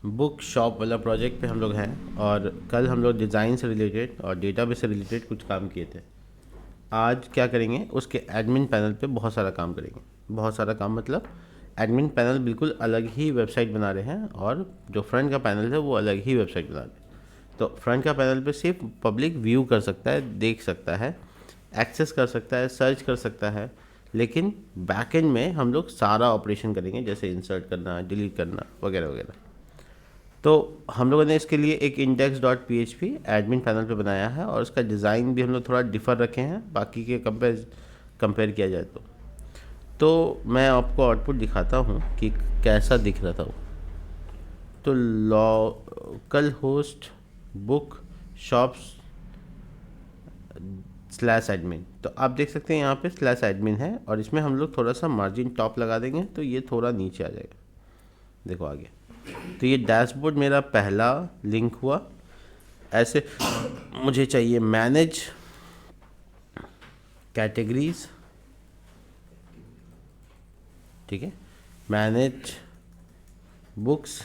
Book shop वाला project पे हम लोग हैं और कल हम लोग डिज़ाइन से रिलेटेड और डेटाबेस से रिलेटेड कुछ काम किए थे। आज क्या करेंगे, उसके एडमिन पैनल पे बहुत सारा काम करेंगे। बहुत सारा काम मतलब एडमिन पैनल बिल्कुल अलग ही वेबसाइट बना रहे हैं और जो फ्रंट का पैनल है वो अलग ही वेबसाइट बना रहे हैं। तो फ्रंट का पैनल पे सिर्फ पब्लिक व्यू कर सकता है, देख सकता है, एक्सेस कर सकता है, सर्च कर सकता है, लेकिन बैकएंड में हम लोग सारा ऑपरेशन करेंगे, जैसे इंसर्ट करना, डिलीट करना वगैरह वगैरह। तो हम लोगों ने इसके लिए एक index.php एडमिन पैनल पे बनाया है और उसका डिज़ाइन भी हम लोग थोड़ा डिफ़र रखे हैं बाकी के कंपेयर किया जाए तो मैं आपको आउटपुट दिखाता हूँ कि कैसा दिख रहा था वो। तो local host book shops slash admin, तो आप देख सकते हैं यहाँ पे स्लैश एडमिन है और इसमें हम लोग थोड़ा सा मार्जिन टॉप लगा देंगे तो ये थोड़ा नीचे आ जाएगा। देखो आगे। तो ये डैशबोर्ड मेरा पहला लिंक हुआ। ऐसे मुझे चाहिए मैनेज कैटेगरीज, ठीक है, मैनेज बुक्स,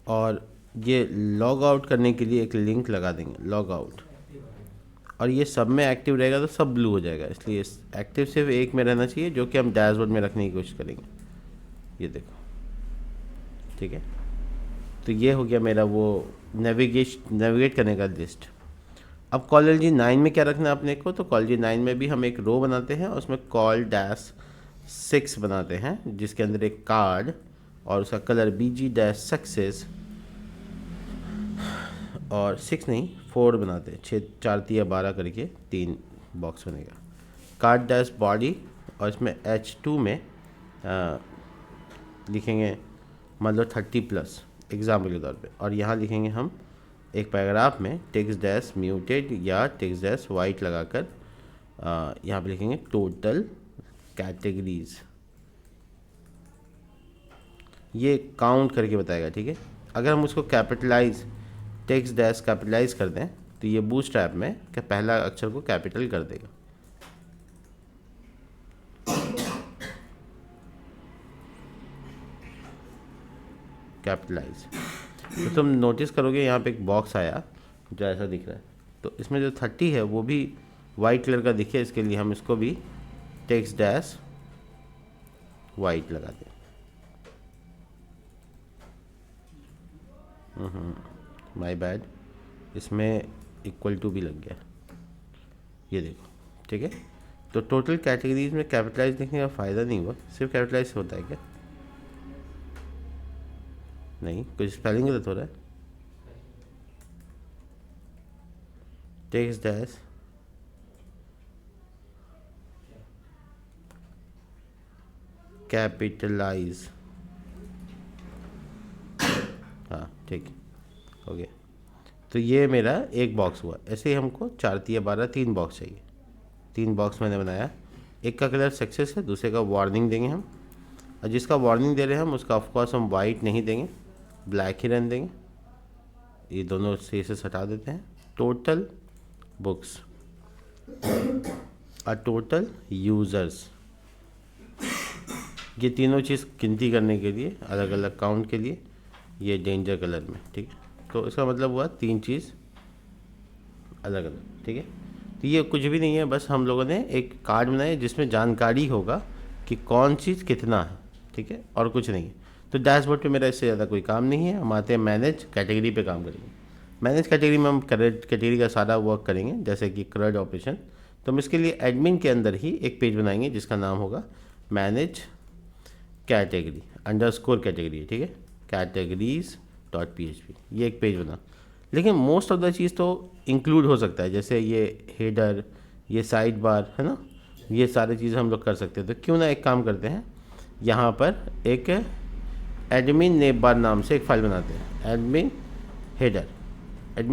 और ये लॉग आउट करने के लिए एक लिंक लगा देंगे, लॉग आउट। और ये सब में एक्टिव रहेगा तो सब ब्लू हो जाएगा, इसलिए एक्टिव सिर्फ एक में रहना चाहिए जो कि हम डैशबोर्ड में रखने की कोशिश करेंगे। ये देखो, ठीक है। तो ये हो गया मेरा वो नेविगेट करने का लिस्ट। अब कॉलजी 9 में क्या रखना है अपने को, तो कॉलजी 9 में भी हम एक रो बनाते हैं और उसमें call-6 बनाते हैं जिसके अंदर एक कार्ड और उसका कलर BG-सक्सेस, और 6 नहीं 4 बनाते हैं, 6 4 3 12 करके 3 बॉक्स बनेगा। कार्ड डैश बॉडी और इसमें H2 में लिखेंगे मतलब 30+ एग्जाम्पल के तौर पे, और यहाँ लिखेंगे हम एक पैराग्राफ में टेक्स्ट डैश म्यूटेड या टेक्स्ट डैश वाइट लगाकर यहाँ पे लिखेंगे टोटल कैटेगरीज। ये काउंट करके बताएगा, ठीक है। अगर हम उसको कैपिटलाइज टेक्स्ट डैश कैपिटलाइज कर दें तो ये बूटस्ट्रैप में पहला अक्षर को कैपिटल कर देगा। कैपिटलाइज। तो तुम नोटिस करोगे यहाँ पे एक बॉक्स आया जो ऐसा दिख रहा है, तो इसमें जो 30 है वो भी वाइट कलर का दिखे, इसके लिए हम इसको भी टेक्स्ट डैश वाइट लगा दें। माय बैड, इसमें इक्वल टू भी लग गया, ये देखो, ठीक है। तो टोटल कैटेगरीज में कैपिटलाइज लिखने का फ़ायदा नहीं हुआ, सिर्फ कैपिटलाइज होता है क्या? नहीं, कुछ स्पेलिंग गलत हो रहा है। टेक्स्ट डैश कैपिटलाइज, हाँ ठीक हो गया। तो ये मेरा एक बॉक्स हुआ। ऐसे ही हमको 4 3 12 3 बॉक्स चाहिए। 3 बॉक्स मैंने बनाया, एक का कलर सक्सेस है, दूसरे का वार्निंग देंगे हम, और जिसका वार्निंग दे रहे हैं हम उसका ऑफकोर्स हम वाइट नहीं देंगे, ब्लैक ही रहने देंगे। ये दोनों से हटा देते हैं। टोटल बुक्स और टोटल यूज़र्स, ये तीनों चीज़ गिनती करने के लिए अलग अलग काउंट के लिए ये डेंजर कलर में, ठीक है। तो इसका मतलब हुआ 3 चीज़ अलग अलग, ठीक है। तो ये कुछ भी नहीं है, बस हम लोगों ने एक कार्ड बनाया जिसमें जानकारी होगा कि कौन चीज़ कितना है, ठीक है, और कुछ नहीं है। तो डैशबोर्ड पे मेरा इससे ज़्यादा कोई काम नहीं है। हम आते हैं मैनेज कैटेगरी पे काम करेंगे। मैनेज कैटेगरी में हम कैटेगरी का सारा वर्क करेंगे, जैसे कि CRUD ऑपरेशन। तो हम इसके लिए एडमिन के अंदर ही एक पेज बनाएंगे जिसका नाम होगा मैनेज कैटेगरी _ कैटेगरी, ठीक है, categories.php। ये एक पेज बना, लेकिन मोस्ट ऑफ द चीज़ तो इंक्लूड हो सकता है, जैसे ये हेडर, ये साइड बार है ना, ये सारी चीज़ें हम लोग कर सकते हैं। तो क्यों ना एक काम करते हैं, यहाँ पर एक एडमिन नेम बार नाम से एक फ़ाइल बनाते हैं, एडमिन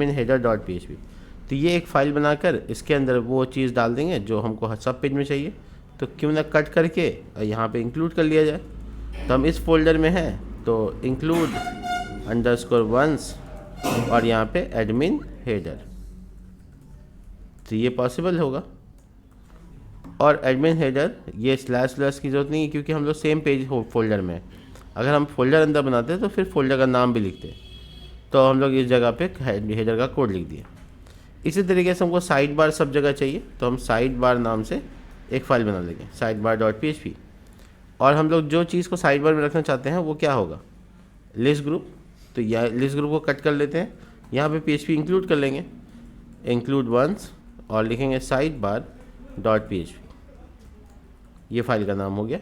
हेडर.php। तो ये एक फ़ाइल बनाकर इसके अंदर वो चीज़ डाल देंगे जो हमको सब पेज में चाहिए। तो क्यों ना कट करके यहाँ पे इंक्लूड कर लिया जाए। तो हम इस फोल्डर में हैं तो इंक्लूड _once और यहाँ पे एडमिन हेडर, तो ये पॉसिबल होगा। और एडमिन हेडर ये स्लैश की ज़रूरत नहीं है क्योंकि हम लोग सेम पेज फोल्डर में, अगर हम फोल्डर अंदर बनाते हैं तो फिर फोल्डर का नाम भी लिखते हैं, तो हम लोग इस जगह पे हेडर का कोड लिख दिया। इसी तरीके से हमको साइड बार सब जगह चाहिए, तो हम साइड बार नाम से एक फ़ाइल बना लेंगे, साइड बार डॉट PHP। और हम लोग जो चीज़ को साइड बार में रखना चाहते हैं वो क्या होगा, लिस्ट ग्रुप। तो यह लिस्ट ग्रुप को कट कर लेते हैं, यहाँ पे PHP इंक्लूड कर लेंगे, इंक्लूड वंस, और लिखेंगे साइड बार डॉट PHP। ये फाइल का नाम हो गया,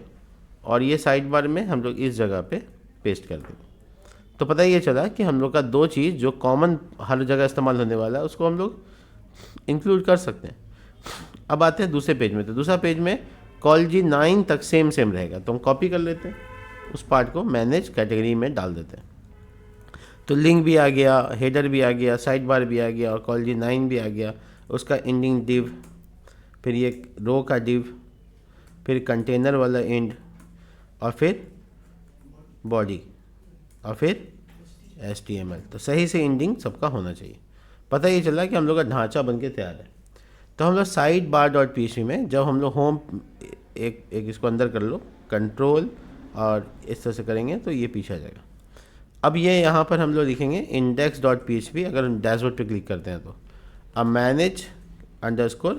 और ये साइड बार में हम लोग इस जगह पे पेस्ट कर देंगे। तो पता ये चला कि हम लोग का दो चीज़ जो कॉमन हर जगह इस्तेमाल होने वाला है उसको हम लोग इंक्लूड कर सकते हैं। अब आते हैं दूसरे पेज में। तो दूसरा पेज में कॉलजी 9 तक सेम रहेगा, तो हम कॉपी कर लेते हैं उस पार्ट को, मैनेज कैटेगरी में डाल देते हैं। तो लिंक भी आ गया, हेडर भी आ गया, साइड बार भी आ गया, और कॉलजी 9 भी आ गया, उसका एंडिंग डिव, फिर ये रो का डिव, फिर कंटेनर वाला एंड, और फिर बॉडी, और फिर HTML। तो सही से एंडिंग सबका होना चाहिए। पता ये चला कि हम लोग का ढांचा बन के तैयार है। तो हम लोग साइड बार डॉट PHP में जब हम लोग होम एक इसको अंदर कर लो, कंट्रोल और इस तरह से करेंगे तो ये पीछे आ जाएगा। अब ये यहाँ पर हम लोग लिखेंगे इंडेक्स डॉट PHP। अगर हम डैशबोर्ड पे क्लिक करते हैं तो अब manage underscore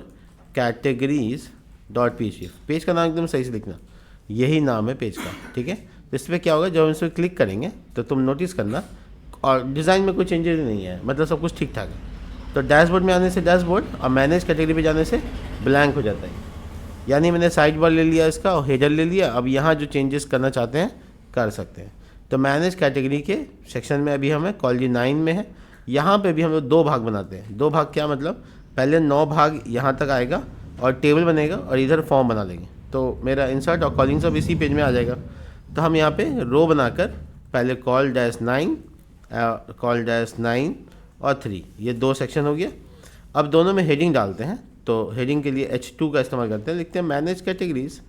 categories dot PHP, page का नाम एकदम सही से लिखना, यही नाम है पेज का, ठीक है। तो इस पर क्या होगा, जब हम इस पर क्लिक करेंगे तो तुम नोटिस करना, और डिज़ाइन में कोई चेंजेस नहीं है, मतलब सब कुछ ठीक ठाक है। तो डैशबोर्ड में आने से डैशबोर्ड, और मैनेज कैटेगरी पे जाने से ब्लैंक हो जाता है। यानी मैंने साइड बार ले लिया इसका और हेडर ले लिया, अब यहाँ जो चेंजेस करना चाहते हैं कर सकते हैं। तो मैनेज कैटेगरी के सेक्शन में अभी हमें कॉलजी 9 में है, यहाँ पे भी हम लोग 2 भाग बनाते हैं। 2 भाग क्या मतलब, पहले 9 भाग यहाँ तक आएगा और टेबल बनेगा, और इधर फॉर्म बना लेंगे। तो मेरा इंसर्ट और कॉलिंग सब इसी पेज में आ जाएगा। तो हम यहाँ पे रो बनाकर पहले call-9 call-9 और 3, ये 2 सेक्शन हो गया। अब दोनों में हेडिंग डालते हैं, तो हेडिंग के लिए H2 का इस्तेमाल करते हैं, लिखते हैं मैनेज कैटेगरीज,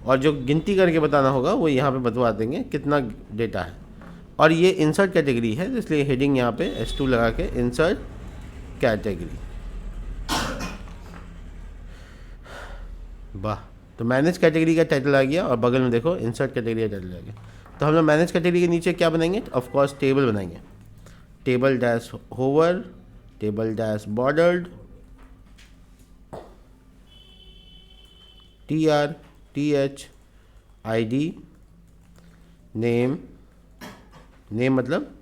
और जो गिनती करके बताना होगा वो यहाँ पे बतवा देंगे कितना डेटा है। और ये इंसर्ट कैटेगरी है, इसलिए हेडिंग यहाँ पे H2 लगा के इंसर्ट कैटेगरी। वाह, तो मैनेज कैटेगरी का टाइटल आ गया, और बगल में देखो इंसर्ट कैटेगरी का टाइटल आ गया। तो हम लोग मैनेज कैटेगरी के नीचे क्या बनाएंगे, ऑफ कोर्स टेबल बनाएंगे, table dash hover, table dash bordered, TR TH ID name, name मतलब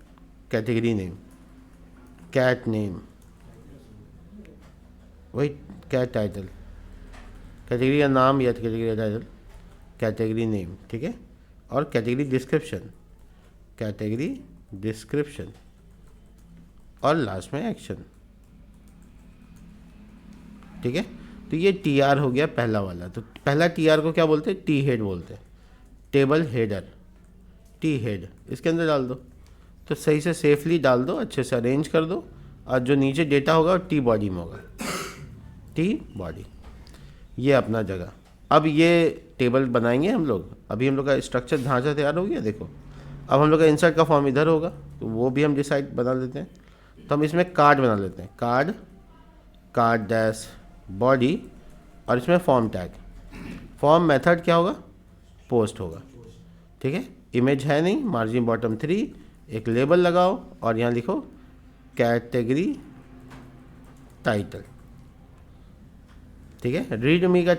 कैटेगरी नेम, कैट नेम, वही कैट टाइटल, कैटेगरी का नाम या कैटेगरी का टाइटल, कैटेगरी नेम, ठीक है। और कैटेगरी डिस्क्रिप्शन, और लास्ट में एक्शन, ठीक है। तो ये TR हो गया पहला वाला। तो पहला TR को क्या बोलते हैं, T हेड बोलते हैं, टेबल हेडर, T हेड इसके अंदर डाल दो। तो सही से सेफली डाल दो, अच्छे से अरेंज कर दो, और जो नीचे डेटा होगा वो T बॉडी में होगा, T बॉडी, ये अपना जगह। अब ये टेबल बनाएंगे हम लोग। अभी हम लोग का स्ट्रक्चर ढांचा तैयार हो गया, देखो। अब हम लोग का इंसर्ट का फॉर्म इधर होगा, तो वो भी हम डिसाइड बना लेते हैं। तो हम इसमें कार्ड बना लेते हैं, कार्ड डैश बॉडी, और इसमें फॉर्म टैग, फॉर्म मेथड क्या होगा, पोस्ट होगा, ठीक है। इमेज है नहीं, मार्जिन बॉटम 3, एक लेबल लगाओ, और यहाँ लिखो कैटेगरी टाइटल, ठीक है। रीड मी का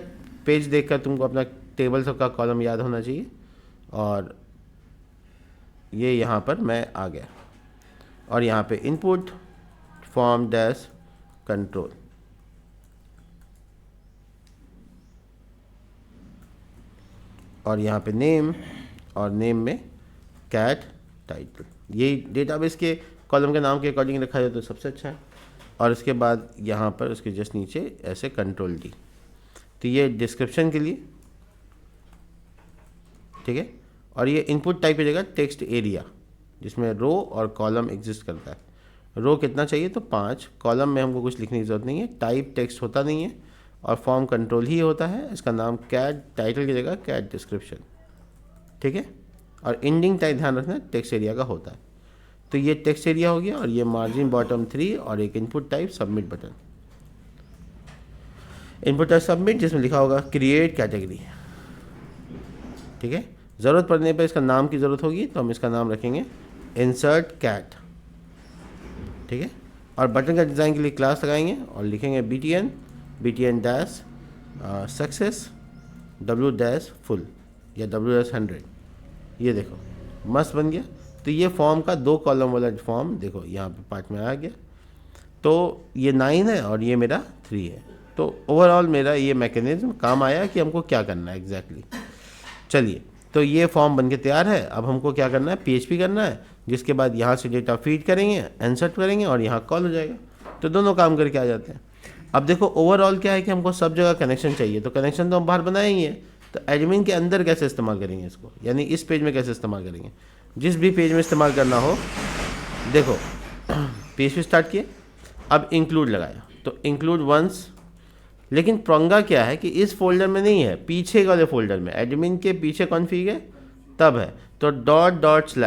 पेज देखकर तुमको अपना टेबल सबका कॉलम याद होना चाहिए। और ये यहाँ पर मैं आ गया, और यहाँ पे इनपुट फॉर्म डैश कंट्रोल, और यहाँ पे नेम, और नेम में कैट टाइटल। ये डेटाबेस के कॉलम के नाम के अकॉर्डिंग रखा जाए तो सबसे अच्छा है। और इसके बाद यहाँ पर उसके जस्ट नीचे ऐसे कंट्रोल D, तो ये डिस्क्रिप्शन के लिए, ठीक है। और ये इनपुट टाइप हो जाएगा टेक्स्ट एरिया, जिसमें रो और कॉलम एग्जिस्ट करता है। रो कितना चाहिए, तो 5, कॉलम में हमको कुछ लिखने की ज़रूरत नहीं है, टाइप टेक्स्ट होता नहीं है, और फॉर्म कंट्रोल ही होता है। इसका नाम कैट टाइटल की जगह कैट डिस्क्रिप्शन, ठीक है। और एंडिंग टाइप ध्यान रखना टेक्स्ट एरिया का होता है। तो ये टेक्स्ट एरिया हो गया, और ये मार्जिन बॉटम 3, और एक input type submit button, input type submit, जिसमें लिखा होगा क्रिएट कैटेगरी, ठीक है। ज़रूरत पड़ने पर इसका नाम की ज़रूरत होगी तो हम इसका नाम रखेंगे इंसर्ट कैट, ठीक है। और बटन का डिज़ाइन के लिए क्लास लगाएंगे और लिखेंगे btn dash success w dash full या w डैश 100। ये देखो मस्त बन गया। तो ये फॉर्म का 2 कॉलम वाला फॉर्म देखो यहाँ पे पार्ट में आ गया। तो ये 9 है और ये मेरा 3 है। तो ओवरऑल मेरा ये मैकेनिज्म काम आया कि हमको क्या करना है एग्जैक्टली। चलिए, तो ये फॉर्म बनके तैयार है। अब हमको क्या करना है, PHP करना है, जिसके बाद यहाँ से डेटा फीड करेंगे, इंसर्ट करेंगे और यहाँ कॉल हो जाएगा। तो दोनों काम करके आ जाते हैं। अब देखो ओवरऑल क्या है कि हमको सब जगह कनेक्शन चाहिए। तो कनेक्शन तो हम बाहर बनाएंगे, तो एडमिन के अंदर कैसे इस्तेमाल करेंगे इसको, यानी इस पेज में कैसे इस्तेमाल करेंगे। जिस भी पेज में इस्तेमाल करना हो, देखो PHP स्टार्ट किए, अब इंक्लूड लगाया तो इंक्लूड वंस। लेकिन पंगा क्या है कि इस फोल्डर में नहीं है, पीछे वाले फोल्डर में, एडमिन के पीछे कॉन्फ़िग है तब है। तो डॉट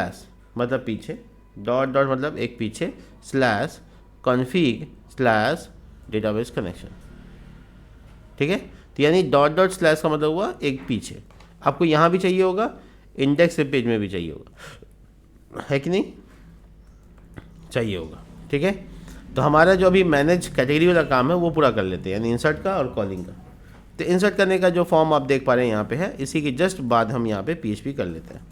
मतलब पीछे, डॉट मतलब एक पीछे, slash config slash database connection, ठीक है। तो यानी डॉट स्लैश का मतलब हुआ एक पीछे। आपको यहाँ भी चाहिए होगा, इंडेक्स वेब पेज में भी चाहिए होगा, है कि नहीं, चाहिए होगा, ठीक है। तो हमारा जो अभी मैनेज कैटेगरी वाला काम है वो पूरा कर लेते हैं, यानी इंसर्ट का और कॉलिंग का। तो इंसर्ट करने का जो फॉर्म आप देख पा रहे हैं यहाँ पे है, इसी के जस्ट बाद हम यहाँ पे PHP कर लेते हैं।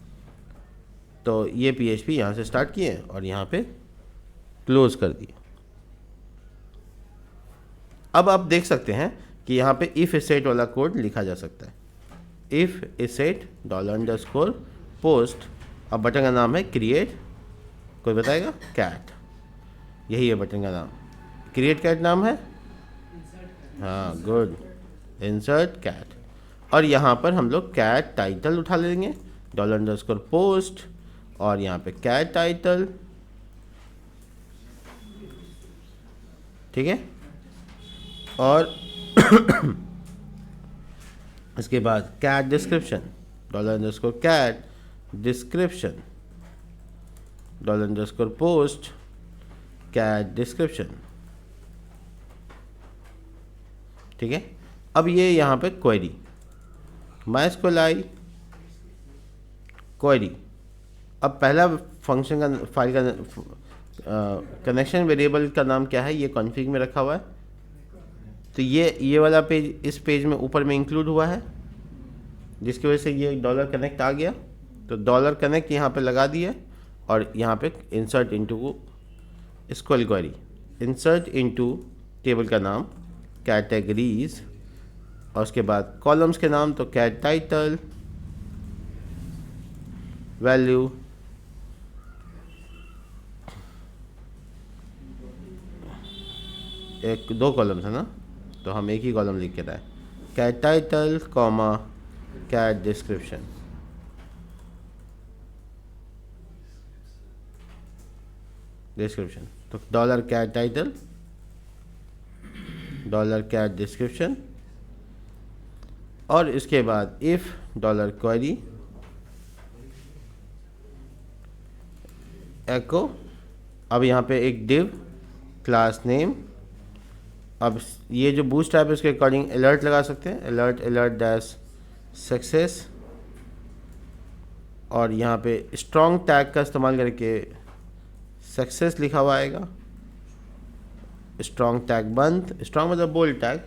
तो ये PHP यहाँ से स्टार्ट किए और यहाँ पे क्लोज कर दिए। अब आप देख सकते हैं कि यहाँ पे इफ़ सेट वाला कोड लिखा जा सकता है। If set $_post. अब बटन का नाम है क्रिएट, कोई बताएगा, कैट, यही है बटन का नाम, क्रिएट कैट नाम है, हाँ गुड, इंसर्ट कैट। और यहाँ पर हम लोग कैट टाइटल उठा लेंगे, $_पोस्ट, और यहाँ पे कैट टाइटल, ठीक है। और इसके बाद cat description, $_cat description, $_post cat description, ठीक है। अब ये यहाँ पे क्वेरी, MySQL क्वेरी। अब पहला फंक्शन का फाइल का कनेक्शन वेरिएबल का नाम क्या है, ये कॉन्फ़िग में रखा हुआ है। तो ये वाला पेज इस पेज में ऊपर में इंक्लूड हुआ है, जिसकी वजह से ये $कनेक्ट आ गया। तो $कनेक्ट यहाँ पे लगा दिया और यहाँ पे insert into SQL query, insert into table का नाम कैटेगरीज, और उसके बाद कॉलम्स के नाम तो कैट टाइटल, वैल्यू, एक 2 कॉलम्स है ना, तो हम एक ही कॉलम लिख के रहे, cat title comma cat description, तो $कैट टाइटल, $कैट डिस्क्रिप्शन, और इसके बाद इफ $क्वेरी एको। अब यहाँ पे एक डिव क्लास नेम। अब ये जो बूटस्ट्रैप है उसके अकॉर्डिंग अलर्ट लगा सकते हैं, अलर्ट डैश सक्सेस, और यहाँ पे स्ट्रॉन्ग टैग का इस्तेमाल करके सक्सेस लिखा हुआ आएगा, स्ट्रॉन्ग टैग बंद, स्ट्रॉन्ग मतलब bold tag,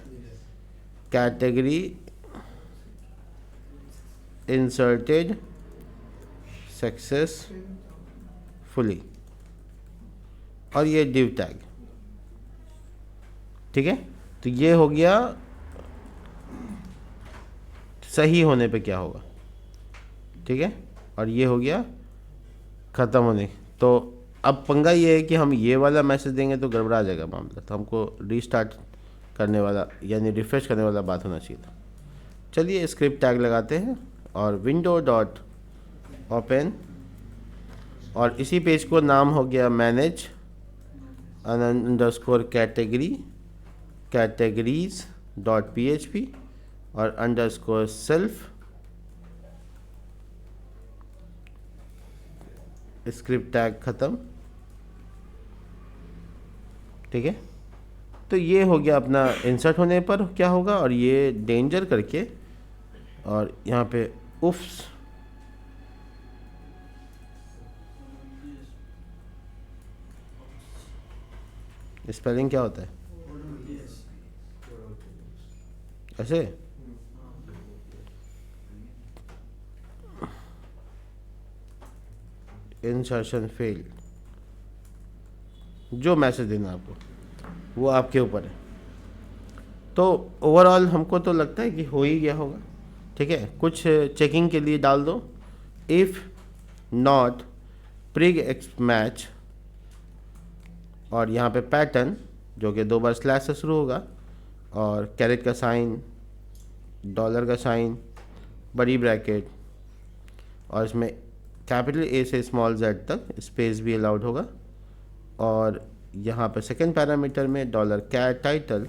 category inserted successfully, और ये डिव टैग, ठीक है। तो ये हो गया सही होने पे क्या होगा, ठीक है, और ये हो गया ख़त्म होने। तो अब पंगा ये है कि हम ये वाला मैसेज देंगे तो गड़बड़ा जाएगा मामला, तो हमको रीस्टार्ट करने वाला यानी रिफ्रेश करने वाला बात होना चाहिए था। चलिए स्क्रिप्ट टैग लगाते हैं और विंडो डॉट ओपन, और इसी पेज को नाम हो गया manage underscore categories dot PHP और अंडरस्कोर सेल्फ स्क्रिप्ट टैग ख़त्म, ठीक है। तो ये हो गया अपना इंसर्ट होने पर क्या होगा, और ये डेंजर करके और यहाँ पे उफ्स स्पेलिंग क्या होता है ऐसे? इंसर्शन फेल, जो मैसेज देना आपको वो आपके ऊपर है। तो ओवरऑल हमको तो लगता है कि हो ही गया होगा, ठीक है। कुछ चेकिंग के लिए डाल दो, if not prig x match, और यहाँ पे पैटर्न जो कि 2 बार स्लैश से शुरू होगा, और कैरेट का साइन, डॉलर का साइन, बड़ी ब्रैकेट, और इसमें कैपिटल ए से स्मॉल जेड तक स्पेस भी अलाउड होगा। और यहाँ पर सेकंड पैरामीटर में डॉलर कैट टाइटल,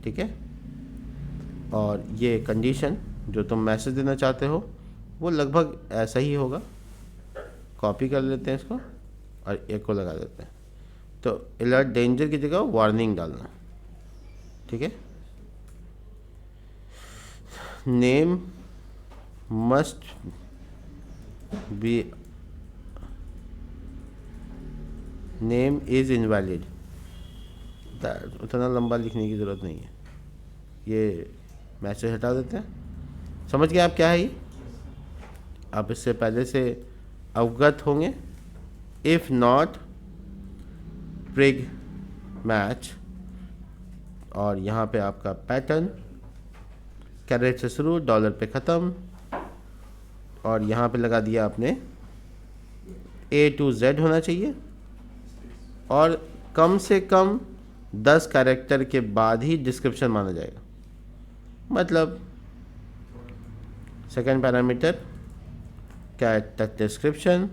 ठीक है। और ये कंडीशन जो तुम मैसेज देना चाहते हो वो लगभग ऐसा ही होगा। कॉपी कर लेते हैं इसको और एक को लगा देते हैं। तो अलर्ट डेंजर की जगह वार्निंग डालना, ठीक है। Name must be, name is invalid, उतना लंबा लिखने की ज़रूरत नहीं है, ये मैसेज हटा देते हैं। समझ गए आप क्या है ये? आप इससे पहले से अवगत होंगे। इफ़ नॉट प्रिग मैच, और यहाँ पे आपका पैटर्न कैरेट से शुरू, डॉलर पे ख़त्म, और यहाँ पे लगा दिया आपने A to Z होना चाहिए, और कम से कम 10 कैरेक्टर के बाद ही डिस्क्रिप्शन माना जाएगा। मतलब सेकंड पैरामीटर कैट तक डिस्क्रिप्शन,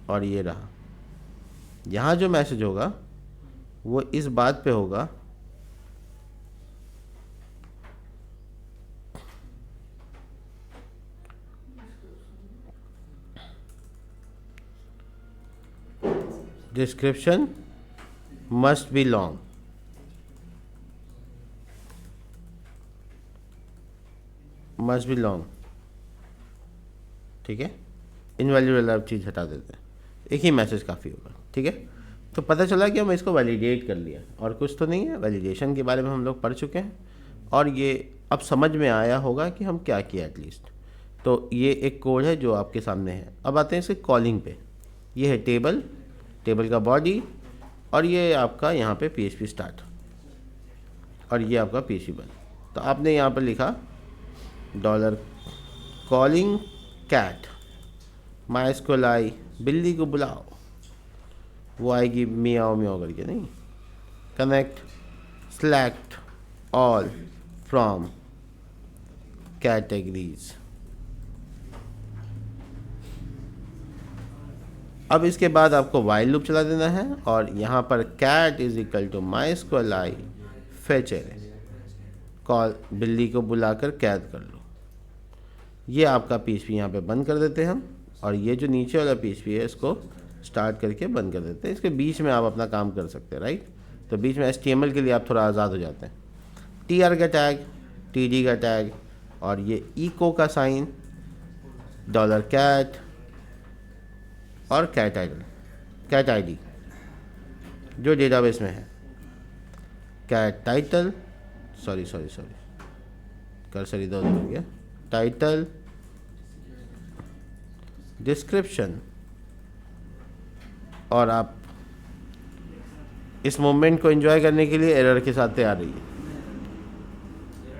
और ये रहा। यहाँ जो मैसेज होगा वो इस बात पे होगा description must be long, must be long, ठीक है। इनवैल्यूएबल चीज़ हटा देते हैं, एक ही मैसेज काफ़ी होगा, ठीक है। तो पता चला कि हम इसको वैलिडेट कर लिया, और कुछ तो नहीं है। वैलिडेशन के बारे में हम लोग पढ़ चुके हैं, और ये अब समझ में आया होगा कि हम क्या किया एटलीस्ट। तो ये एक कोड है जो आपके सामने है। अब आते हैं इसके कॉलिंग पे। ये है टेबल, टेबल का बॉडी, और ये आपका यहाँ पे PHP स्टार्ट, और ये आपका PHP बंद। तो आपने यहाँ पर लिखा डॉलर कॉलिंग कैट MySQL बिल्ली को बुलाओ, वो आएगी मियाओ मियाओ करके, नहीं। Connect select all from categories. अब इसके बाद आपको वाइल लूप चला देना है, और यहाँ पर cat is equal to MySQL fetch array, call बिल्ली को बुलाकर कैद कर लो। ये आपका PHP यहाँ पे बंद कर देते हैं हम, और ये जो नीचे वाला PHP है इसको स्टार्ट करके बंद कर देते हैं। इसके बीच में आप अपना काम कर सकते हैं, राइट। तो बीच में HTML के लिए आप थोड़ा आज़ाद हो जाते हैं। TR का टैग, TD का टैग, और ये इको का साइन, डॉलर कैट, और कैट टाइटल, कैट ID जो डेटाबेस में है। कैट टाइटल, सॉरी कर्सर इधर उधर हो गया। टाइटल, डिस्क्रिप्शन, और आप इस मोमेंट को एंजॉय करने के लिए एरर के साथ तैयार रहिए।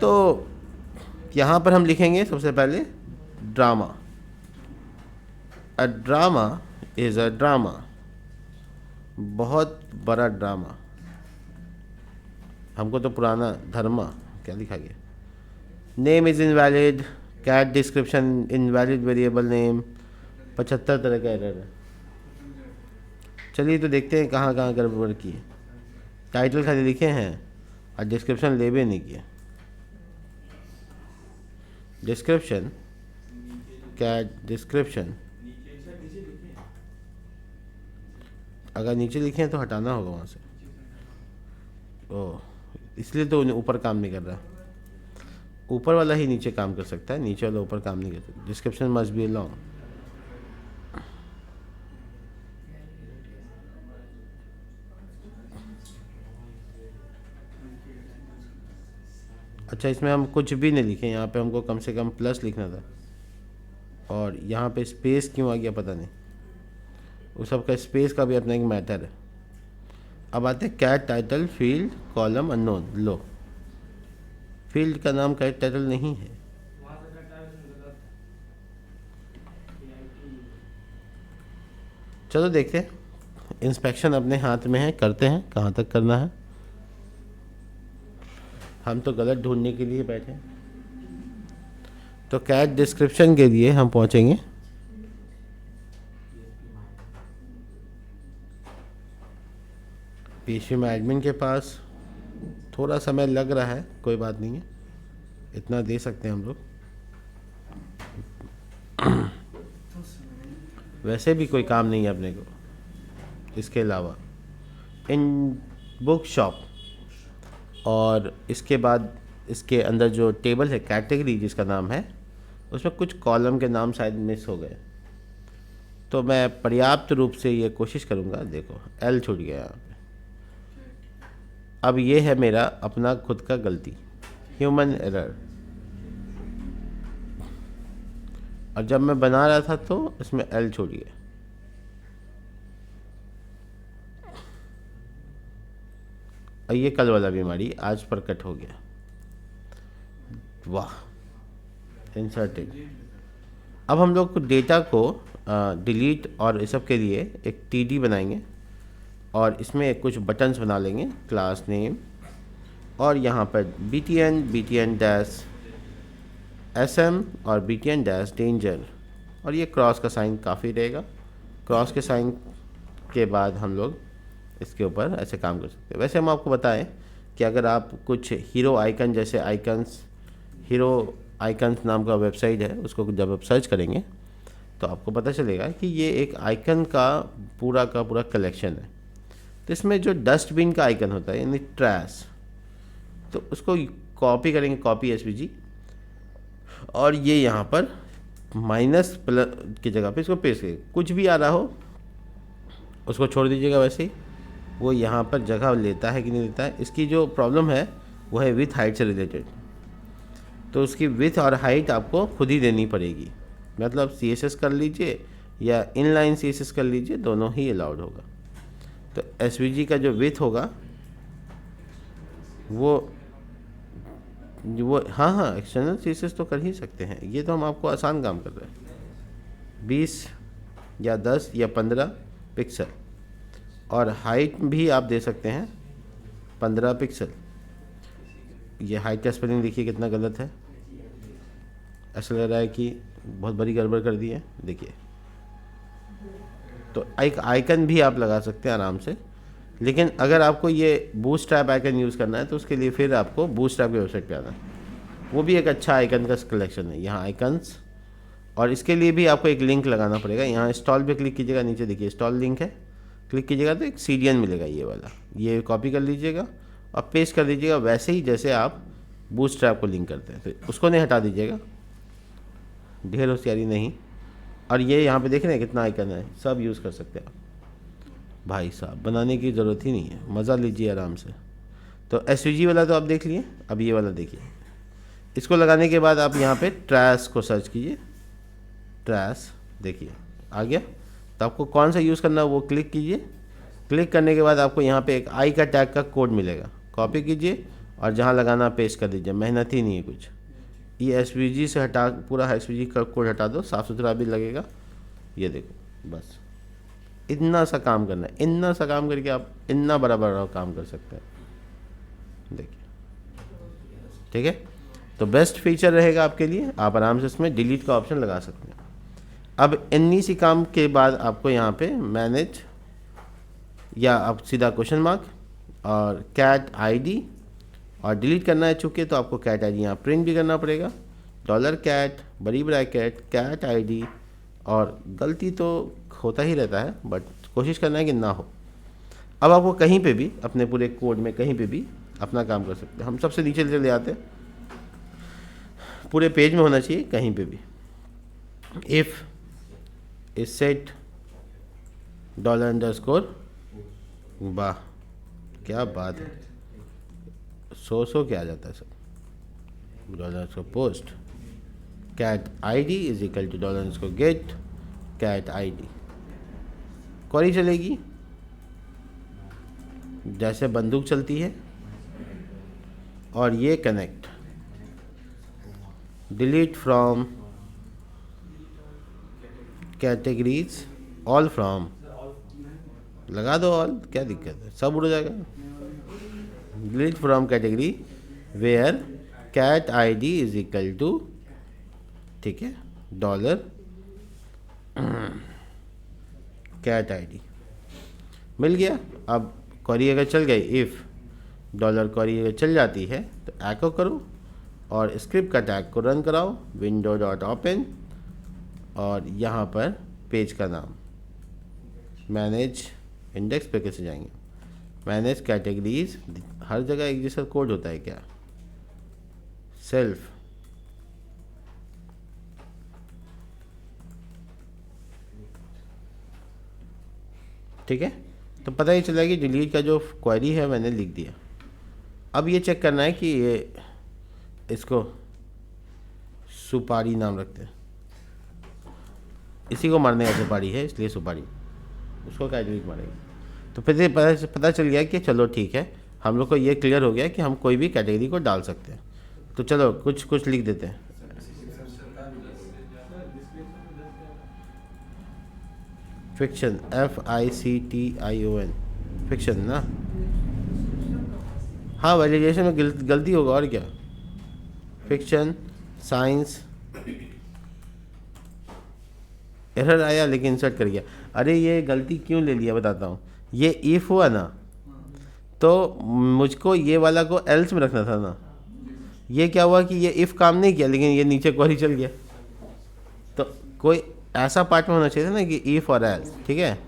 तो यहाँ पर हम लिखेंगे सबसे पहले drama. A drama is a drama, बहुत बड़ा ड्रामा। हमको तो पुराना धर्मा क्या लिखा गया। Name is invalid, cat description invalid variable name, 75 तरह का एरर है। चलिए तो देखते हैं कहाँ कहाँ गड़बड़ की है। टाइटल खाली लिखे हैं और डिस्क्रिप्शन लेबे नहीं किया। डिस्क्रिप्शन, कैट डिस्क्रिप्शन, अगर नीचे लिखे हैं तो हटाना होगा वहाँ से। ओह, इसलिए तो ऊपर काम नहीं कर रहा। ऊपर वाला ही नीचे काम कर सकता है, नीचे वाला ऊपर काम नहीं कर सकता। Description must be long. अच्छा, इसमें हम कुछ भी नहीं लिखे, यहाँ पे हमको कम से कम प्लस लिखना था, और यहाँ पे स्पेस क्यों आ गया पता नहीं। उस सब का स्पेस का भी अपना एक मैटर है। अब आते हैं cat title field column unknown. लो, फील्ड का नाम कैट टाइटल नहीं है। चलो देखते हैं, इंस्पेक्शन अपने हाथ में है, करते हैं कहाँ तक करना है। हम तो गलत ढूंढने के लिए बैठे हैं। तो कैट डिस्क्रिप्शन के लिए हम पहुँचेंगे। पीएचपी में एडमिन के पास थोड़ा समय लग रहा है, कोई बात नहीं है, इतना दे सकते हैं हम लोग। वैसे भी कोई काम नहीं है अपने को इसके अलावा। इन बुक शॉप, और इसके बाद इसके अंदर जो टेबल है कैटेगरी जिसका नाम है, उसमें कुछ कॉलम के नाम शायद मिस हो गए। तो मैं पर्याप्त रूप से ये कोशिश करूँगा। देखो एल छूट गया यहाँ पे। अब ये है मेरा अपना खुद का गलती, ह्यूमन एरर। और जब मैं बना रहा था तो इसमें एल छूट गया। और ये कल वाला बीमारी आज प्रकट हो गया। वाह, इंसर्टेड। अब हम लोग डेटा को डिलीट और इस सब के लिए एक टीडी बनाएंगे, और इसमें कुछ बटन्स बना लेंगे, क्लास नेम, और यहाँ पर btn डैश sm और btn डैश डेंजर, और ये क्रॉस का साइन काफ़ी रहेगा। क्रॉस के साइन के बाद हम लोग इसके ऊपर ऐसे काम कर सकते हैं। वैसे हम आपको बताएं कि अगर आप कुछ हीरो आइकन जैसे आइकन्स, हीरो आइकन्स नाम का वेबसाइट है, उसको जब आप सर्च करेंगे तो आपको पता चलेगा कि ये एक आइकन का पूरा कलेक्शन है। तो इसमें जो डस्टबिन का आइकन होता है यानी ट्रैश, तो उसको कॉपी करेंगे, कॉपी एसवीजी, और ये यहाँ पर माइनस प्लस की जगह पे इसको पेस्ट करेंगे। कुछ भी आ रहा हो उसको छोड़ दीजिएगा, वैसे ही वो यहाँ पर जगह लेता है कि नहीं लेता है। इसकी जो प्रॉब्लम है वो है विथ हाइट से रिलेटेड, तो उसकी विथ और हाइट आपको खुद ही देनी पड़ेगी। मतलब सीएसएस कर लीजिए या इनलाइन सीएसएस कर लीजिए, दोनों ही अलाउड होगा। तो एसवीजी का जो विथ होगा वो हाँ एक्सटर्नल सीएसएस तो कर ही सकते हैं, ये तो हम आपको आसान काम कर रहे हैं। 20 या 10 या 15 पिक्सल, और हाइट भी आप दे सकते हैं 15 पिक्सल। ये हाइट का स्पेलिंग देखिए कितना गलत है, ऐसा लग रहा है कि बहुत बड़ी गड़बड़ कर दी है। देखिए, तो एक आइकन भी आप लगा सकते हैं आराम से। लेकिन अगर आपको ये बूटस्ट्रैप आइकन यूज़ करना है तो उसके लिए फिर आपको बूटस्ट्रैप की वेबसाइट पे आना है। वो भी एक अच्छा आइकन का कलेक्शन है, यहाँ आइकन्स, और इसके लिए भी आपको एक लिंक लगाना पड़ेगा। यहाँ इंस्टॉल पे क्लिक कीजिएगा, नीचे देखिए इंस्टॉल लिंक है, क्लिक कीजिएगा तो एक CDN मिलेगा ये वाला, ये कॉपी कर लीजिएगा और पेस्ट कर दीजिएगा वैसे ही जैसे आप बूटस्ट्रैप को लिंक करते हैं। तो उसको नहीं हटा दीजिएगा, ढेर होशियारी नहीं। और ये यहाँ पे देख रहे हैं कितना आइकन है, सब यूज़ कर सकते हैं आप। भाई साहब बनाने की ज़रूरत ही नहीं है, मज़ा लीजिए आराम से। तो एसवीजी वाला तो आप देख लिए, अब ये वाला देखिए। इसको लगाने के बाद आप यहाँ पे ट्रैश को सर्च कीजिए, ट्रैश देखिए आ गया। तो आपको कौन सा यूज़ करना है वो क्लिक कीजिए। क्लिक करने के बाद आपको यहाँ पे एक आई का टैग का कोड मिलेगा, कॉपी कीजिए और जहाँ लगाना पेस्ट कर दीजिए, मेहनत ही नहीं है कुछ। ये एसवीजी से हटा, पूरा एसवीजी का कोड हटा दो, साफ़ सुथरा भी लगेगा। ये देखो, बस इतना सा काम करना है, इतना सा काम करके आप इतना बड़ा बड़ा काम कर सकते हैं। देखिए, ठीक है। तो बेस्ट फीचर रहेगा आपके लिए, आप आराम से इसमें डिलीट का ऑप्शन लगा सकते हैं। अब इन्हीं सी काम के बाद आपको यहाँ पे मैनेज, या आप सीधा क्वेश्चन मार्क और कैट आईडी, और डिलीट करना है चूँकि तो आपको कैट आईडी यहाँ प्रिंट भी करना पड़ेगा, $कैट बड़ी ब्रैकेट कैट आईडी। और गलती तो होता ही रहता है, बट कोशिश करना है कि ना हो। अब आपको कहीं पे भी अपने पूरे कोड में कहीं पे भी अपना काम कर सकते हैं। हम सबसे नीचे चले आते हैं, पूरे पेज में होना चाहिए कहीं पे भी। इफ़ इज सेट $_, वाह क्या बात है, 100 के आ जाता है सब। $post cat id is equal to $get cat id। Query चलेगी जैसे बंदूक चलती है, और ये connect delete from categories all from, लगा दो ऑल, क्या दिक्कत है, सब उड़ जाएगा। Delete from category where cat id is equal to, ठीक है, डॉलर कैट id मिल गया। अब क्वेरी अगर चल गई, इफ़ डॉलर क्वेरी अगर चल जाती है तो एको करो और स्क्रिप्ट का टैग को रन कराओ, विंडो डॉट ओपन, और यहाँ पर पेज का नाम मैनेज इंडेक्स पे कैसे जाएंगे, मैनेज कैटेगरीज, हर जगह एक जैसा कोड होता है क्या, सेल्फ, ठीक है। तो पता ही चला कि डिलीट का जो क्वेरी है मैंने लिख दिया। अब ये चेक करना है कि ये इसको सुपारी नाम रखते हैं, इसी को मारने का सुपारी है इसलिए सुपारी, उसको क्या डिलीट मारेंगे। तो फिर पता चल गया कि चलो ठीक है, हम लोग को ये क्लियर हो गया कि हम कोई भी कैटेगरी को डाल सकते हैं। तो चलो कुछ लिख देते हैं। फिक्शन, FICTION, फिक्शन ना, हाँ वैलिडेशन में गलती होगा और क्या। फिक्शन साइंस, एरर आया लेकिन इंसर्ट कर गया। अरे ये गलती क्यों ले लिया बताता हूँ। ये इफ़ हुआ ना, तो मुझको ये वाला को एल्स में रखना था ना। ये क्या हुआ कि ये इफ़ काम नहीं किया लेकिन ये नीचे क्वेरी चल गया। तो कोई ऐसा पार्ट में होना चाहिए था ना कि इफ़ और एल्स, ठीक है।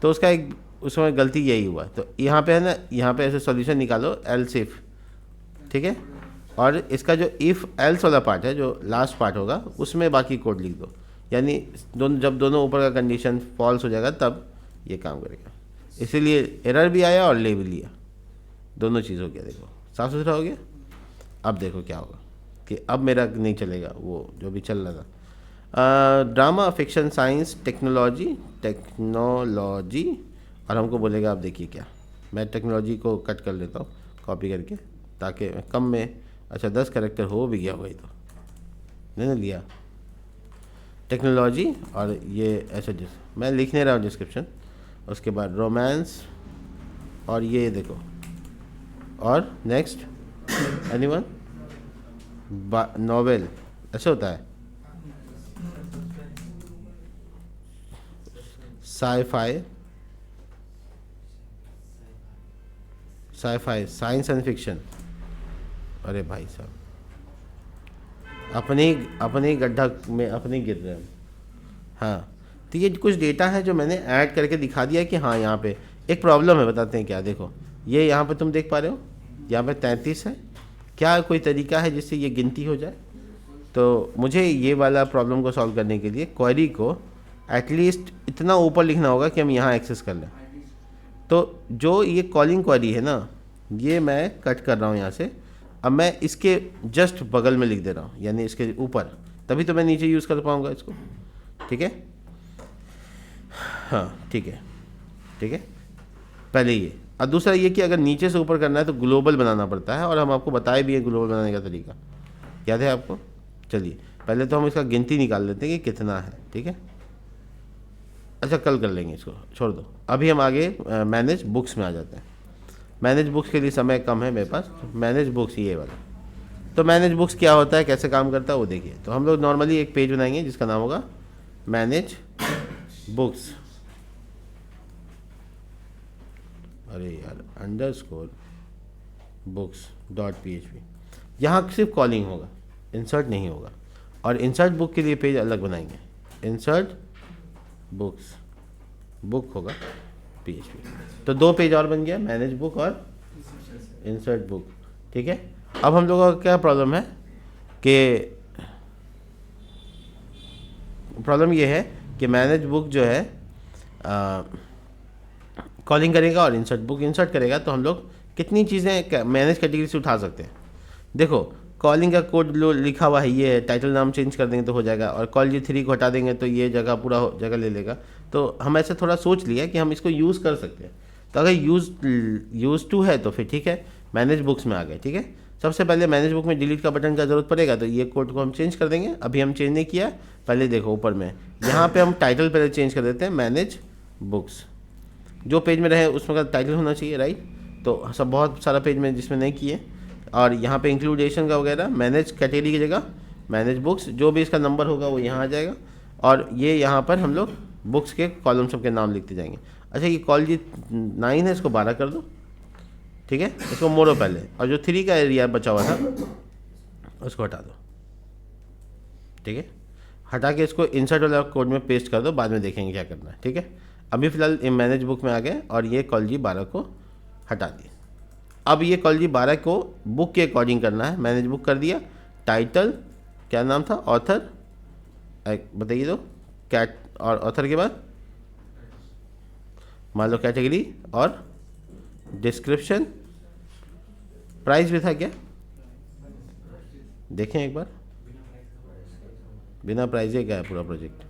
तो उसका एक उसमें गलती यही हुआ। तो यहाँ पे है ना, यहाँ पे ऐसे सॉल्यूशन निकालो एल्स इफ़, ठीक है। और इसका जो इफ़ एल्स वाला पार्ट है, जो लास्ट पार्ट होगा, उसमें बाकी कोड लिख दो। यानी जब दोनों ऊपर का कंडीशन फॉल्स हो जाएगा तब ये काम करेगा। इसीलिए एरर भी आया और ले भी लिया, दोनों चीज़ हो गया। देखो साफ सुथरा हो गया। अब देखो क्या होगा कि अब मेरा नहीं चलेगा वो जो भी चल रहा था। ड्रामा, फिक्शन, साइंस, टेक्नोलॉजी, और हमको बोलेगा अब देखिए क्या, मैं टेक्नोलॉजी को कट कर लेता हूँ कॉपी करके, ताकि कम में, अच्छा 10 कैरेक्टर हो भी गया वही तो नहीं लिया टेक्नोलॉजी। और ये ऐसा मैं लिख नहीं रहा हूँ डिस्क्रिप्शन। उसके बाद रोमांस, और ये देखो, और नेक्स्ट एनीवन, नॉवेल, ऐसे होता है, साइफाई, साइंस एंड फिक्शन। अरे भाई साहब, अपने गड्ढा में अपने गिर रहे हैं। हाँ, तो ये कुछ डेटा है जो मैंने ऐड करके दिखा दिया कि हाँ यहाँ पे एक प्रॉब्लम है, बताते हैं क्या। देखो ये यहाँ पे तुम देख पा रहे हो, यहाँ पे 33 है। क्या कोई तरीका है जिससे ये गिनती हो जाए? तो मुझे ये वाला प्रॉब्लम को सॉल्व करने के लिए क्वेरी को एटलीस्ट इतना ऊपर लिखना होगा कि हम यहाँ एक्सेस कर लें। तो जो ये कॉलिंग क्वेरी है ना, ये मैं कट कर रहा हूँ यहाँ से। अब मैं इसके जस्ट बगल में लिख दे रहा हूँ, यानी इसके ऊपर, तभी तो मैं नीचे यूज़ कर पाऊँगा इसको, ठीक है। हाँ ठीक है, ठीक है, पहले ये। और दूसरा ये कि अगर नीचे से ऊपर करना है तो ग्लोबल बनाना पड़ता है, और हम आपको बताए भी है ग्लोबल बनाने का तरीका, याद है आपको। चलिए पहले तो हम इसका गिनती निकाल लेते हैं कि कितना है, ठीक है। अच्छा कल कर लेंगे, इसको छोड़ दो। अभी हम आगे मैनेज बुक्स में आ जाते हैं। मैनेज बुक्स के लिए समय कम है मेरे पास, तो मैनेज बुक्स ये वाला। तो मैनेज बुक्स क्या होता है, कैसे काम करता है वो देखिए। तो हम लोग नॉर्मली एक पेज बनाएंगे जिसका नाम होगा मैनेज बुक्स। अरे यार, अंडरस्कोर बुक्स डॉट PHP। यहाँ सिर्फ कॉलिंग होगा, इंसर्ट नहीं होगा। और इंसर्ट बुक के लिए पेज अलग बनाएंगे, इंसर्ट बुक्स, बुक होगा PHP। तो 2 पेज और बन गया, मैनेज बुक और इंसर्ट बुक, ठीक है। अब हम लोगों का क्या प्रॉब्लम है कि प्रॉब्लम ये है कि मैनेज बुक जो है कॉलिंग करेगा और इंसर्ट बुक इंसर्ट करेगा। तो हम लोग कितनी चीज़ें मैनेज कैटेगरी से उठा सकते हैं। देखो कॉलिंग का कोड लिखा हुआ है ये है, टाइटल नाम चेंज कर देंगे तो हो जाएगा, और कॉल जी3 को हटा देंगे तो ये जगह पूरा जगह ले लेगा। तो हम ऐसे थोड़ा सोच लिया कि हम इसको यूज़ कर सकते हैं। तो अगर यूज़ टू है तो फिर ठीक है, मैनेज बुक्स में आ गए। ठीक है, सबसे पहले मैनेज बुक में डिलीट का बटन का ज़रूरत पड़ेगा, तो ये कोड को हम चेंज कर देंगे। अभी हम चेंज नहीं किया, पहले देखो ऊपर में यहाँ पे हम टाइटल पहले चेंज कर देते हैं, मैनेज बुक्स। जो पेज में रहे उसमें का टाइटल होना चाहिए, राइट। तो सब बहुत सारा पेज में जिसमें नहीं किए, और यहाँ पे इंक्लूडेशन का वगैरह, मैनेज कैटेगरी की जगह मैनेज बुक्स, जो भी इसका नंबर होगा वो यहाँ आ जाएगा, और ये यहाँ पर हम लोग बुक्स के कॉलम सब के नाम लिखते जाएंगे। अच्छा, ये कॉल जी 9 है, इसको 12 कर दो। ठीक है, इसको मोड़ो पहले, और जो 3 का एरिया बचा हुआ था उसको हटा दो। ठीक है, हटा के इसको इंसर्ट वाला कोड में पेस्ट कर दो, बाद में देखेंगे क्या करना है। ठीक है, अभी फ़िलहाल मैनेज बुक में आ गए और ये कॉल जी 12 को हटा दिए। अब ये कॉल जी 12 को बुक के अकॉर्डिंग करना है, मैनेज बुक कर दिया। टाइटल क्या नाम था, ऑथर बताइए तो, कैट, और ऑथर के बाद मान लो कैटेगरी और डिस्क्रिप्शन। प्राइस भी था क्या, देखें एक बार, बिना प्राइस का है पूरा प्रोजेक्ट।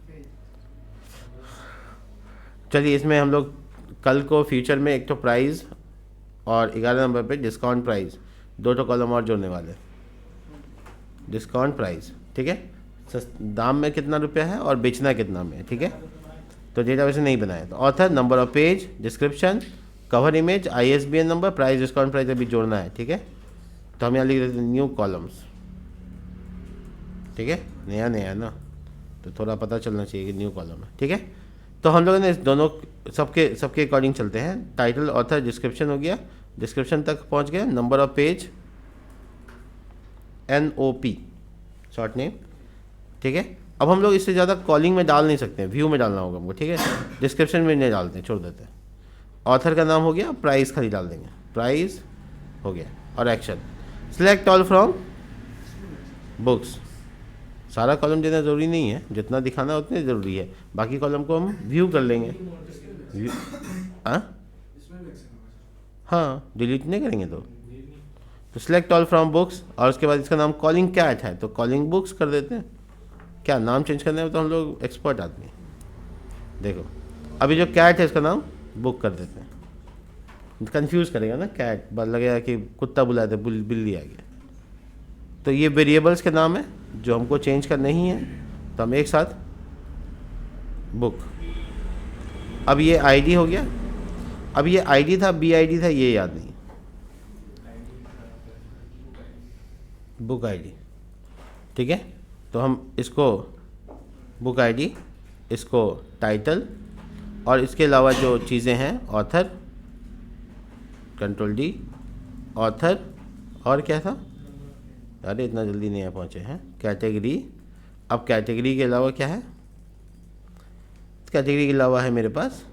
चलिए, इसमें हम लोग कल को फ्यूचर में एक तो प्राइस और 11 नंबर पे डिस्काउंट प्राइस, 2 कॉलम और जोड़ने वाले। डिस्काउंट प्राइस, ठीक है, दाम में कितना रुपया है और बेचना कितना में है। ठीक है, तो डेटा वैसे नहीं बनाया। तो author, number of page, description, cover image, ISBN number, price, discount price अभी जोड़ना है। ठीक है, तो हम यहाँ लिख देते हैं न्यू कॉलम्स। ठीक है, नया नया ना, तो थोड़ा पता चलना चाहिए कि न्यू कॉलम है। ठीक है, तो हम लोगों ने इस दोनों सबके अकॉर्डिंग चलते हैं। टाइटल, ऑथर, डिस्क्रिप्शन हो गया, डिस्क्रिप्शन तक पहुंच गए। Number of page, NOP short name. ठीक है, अब हम लोग इससे ज़्यादा कॉलिंग में डाल नहीं सकते हैं, व्यू में डालना होगा हमको। ठीक है, डिस्क्रिप्शन में नहीं डालते हैं, छोड़ देते हैं। ऑथर का नाम हो गया, प्राइस खाली डाल देंगे, प्राइस हो गया। और action, select all from books. सारा कॉलम देना ज़रूरी नहीं है, जितना दिखाना उतने ज़रूरी है, बाकी कॉलम को हम व्यू कर लेंगे। व्यू, हाँ, डिलीट नहीं करेंगे तो सिलेक्ट ऑल फ्रॉम बुक्स, और उसके बाद इसका नाम कॉलिंग कैट है तो कॉलिंग बुक्स कर देते हैं। क्या नाम चेंज करने में तो हम लोग एक्सपर्ट आदमी। देखो, अभी जो कैट है इसका नाम बुक कर देते हैं। कंफ्यूज करेगा ना, कैट बस लगेगा कि कुत्ता बुलाते बिल्ली आ गया। तो ये वेरिएबल्स के नाम है जो हमको चेंज करने ही है, तो हम एक साथ बुक। अब ये आईडी हो गया, अब ये आईडी था, BID था, ये याद नहीं, बुक आईडी। ठीक है, तो हम इसको बुक आईडी, इसको टाइटल, और इसके अलावा जो चीज़ें हैं ऑथर, कंट्रोल D, ऑथर, और क्या था, अरे इतना जल्दी नहीं आ पहुँचे हैं, कैटेगरी। अब कैटेगरी के अलावा क्या है, कैटेगरी के अलावा है मेरे पास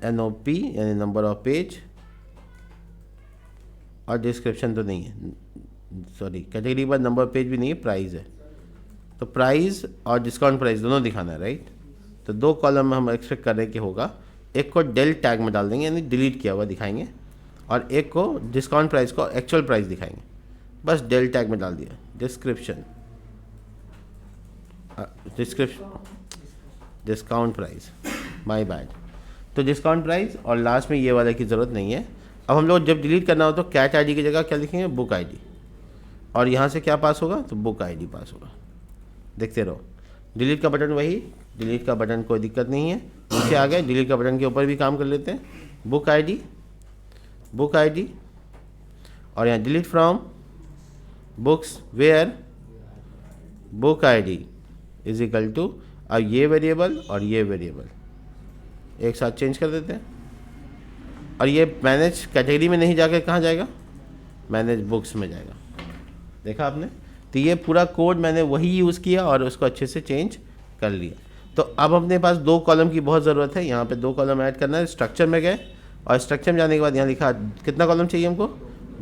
NOP यानी नंबर ऑफ पेज, और डिस्क्रिप्शन तो नहीं है, सॉरी, कैटेगरी के बाद नंबर पेज भी नहीं है, प्राइस है। तो प्राइस और डिस्काउंट प्राइस दोनों दिखाना है, राइट। तो 2 कॉलम में हम एक्सपेक्ट कर रहे हैं कि होगा, एक को डेल टैग में डाल देंगे यानी डिलीट किया हुआ दिखाएंगे, और एक को डिस्काउंट प्राइस को एक्चुअल प्राइस दिखाएंगे, बस डेल टैग में डाल दिया। Description, discount price, my bad. तो डिस्काउंट प्राइस, और लास्ट में ये वाले की ज़रूरत नहीं है। अब हम लोग जब डिलीट करना हो तो कैट आईडी की जगह क्या लिखेंगे, बुक आईडी, और यहाँ से क्या पास होगा, तो बुक आईडी पास होगा। देखते रहो, डिलीट का बटन वही, डिलीट का बटन कोई दिक्कत नहीं है, नीचे आ गए, डिलीट का बटन के ऊपर भी काम कर लेते हैं, बुक आईडी, बुक आईडी, और यहाँ delete from books where book ID is equal to, अब ये वेरिएबल और ये वेरिएबल एक साथ चेंज कर देते हैं, और ये मैनेज कैटेगरी में नहीं जाकर कहाँ जाएगा, मैनेज बुक्स में जाएगा। देखा आपने, तो ये पूरा कोड मैंने वही यूज़ किया और उसको अच्छे से चेंज कर लिया। तो अब अपने पास 2 कॉलम की बहुत ज़रूरत है, यहाँ पे 2 कॉलम ऐड करना है। स्ट्रक्चर में गए, और स्ट्रक्चर में जाने के बाद यहाँ लिखा कितना कॉलम चाहिए हमको,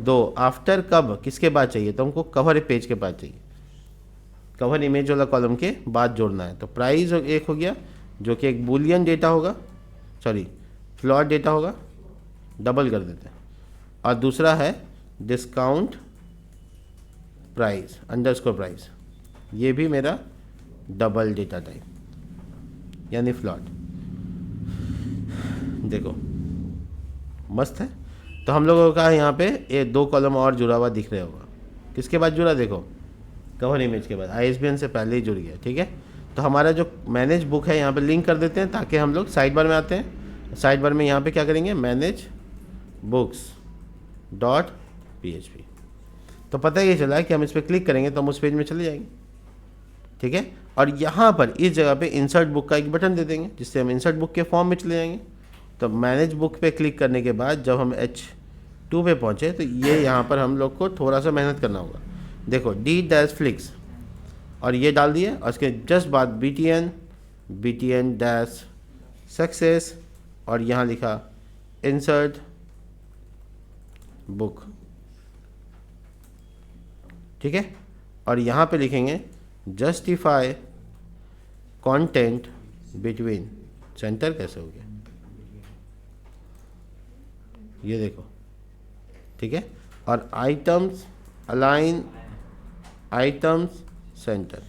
2। आफ्टर कब, किसके बाद चाहिए, तो हमको कवर पेज के बाद चाहिए, कवर इमेज वाला कॉलम के बाद जोड़ना है। तो प्राइस एक हो गया, जो कि एक बूलियन डेटा होगा, सॉरी फ्लोट डेटा होगा, डबल कर देते हैं। और दूसरा है डिस्काउंट प्राइस अंडरस्कोर प्राइस, ये भी मेरा डबल डेटा टाइप यानी फ्लॉट। देखो मस्त है। तो हम लोगों का यहाँ पे ये 2 कॉलम और जुड़ा हुआ दिख रहा होगा। किसके बाद जुड़ा? देखो कवर इमेज के बाद, ISBN से पहले ही जुड़ गया। ठीक है, तो हमारा जो मैनेज बुक है यहाँ पे लिंक कर देते हैं ताकि हम लोग साइड बार में आते हैं। साइड बार में यहाँ पे क्या करेंगे, मैनेज बुक्स डॉट PHP। तो पता ही चला कि हम इस पर क्लिक करेंगे तो हम उस पेज में चले जाएंगे। ठीक है, और यहाँ पर इस जगह पे इंसर्ट बुक का एक बटन दे देंगे जिससे हम इंसर्ट बुक के फॉर्म में चले जाएंगे। तो मैनेज बुक पे क्लिक करने के बाद जब हम H2 पे पहुँचे तो ये यहाँ पर हम लोग को थोड़ा सा मेहनत करना होगा। देखो D-Flix और ये डाल दिए, और उसके जस्ट बाद BTN-सक्सेस और यहाँ लिखा इंसर्ट बुक। ठीक है, और यहाँ पे लिखेंगे जस्टिफाई कंटेंट बिटवीन, सेंटर कैसे हो गया ये देखो। ठीक है, और आइटम्स अलाइन आइटम्स सेंटर।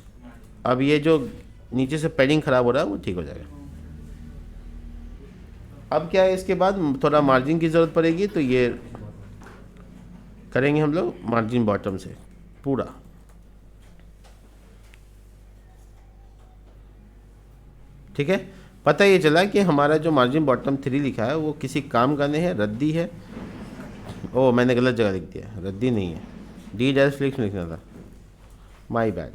अब ये जो नीचे से पैडिंग ख़राब हो रहा है वो ठीक हो जाएगा। अब क्या है, इसके बाद थोड़ा मार्जिन की ज़रूरत पड़ेगी, तो ये करेंगे हम लोग मार्जिन बॉटम से पूरा। ठीक है, पता ये चला कि हमारा जो मार्जिन बॉटम 3 लिखा है वो किसी काम का नहीं है, रद्दी है। ओ मैंने गलत जगह लिख दिया, रद्दी नहीं है, D-Flix में लिखना था, माई बैड।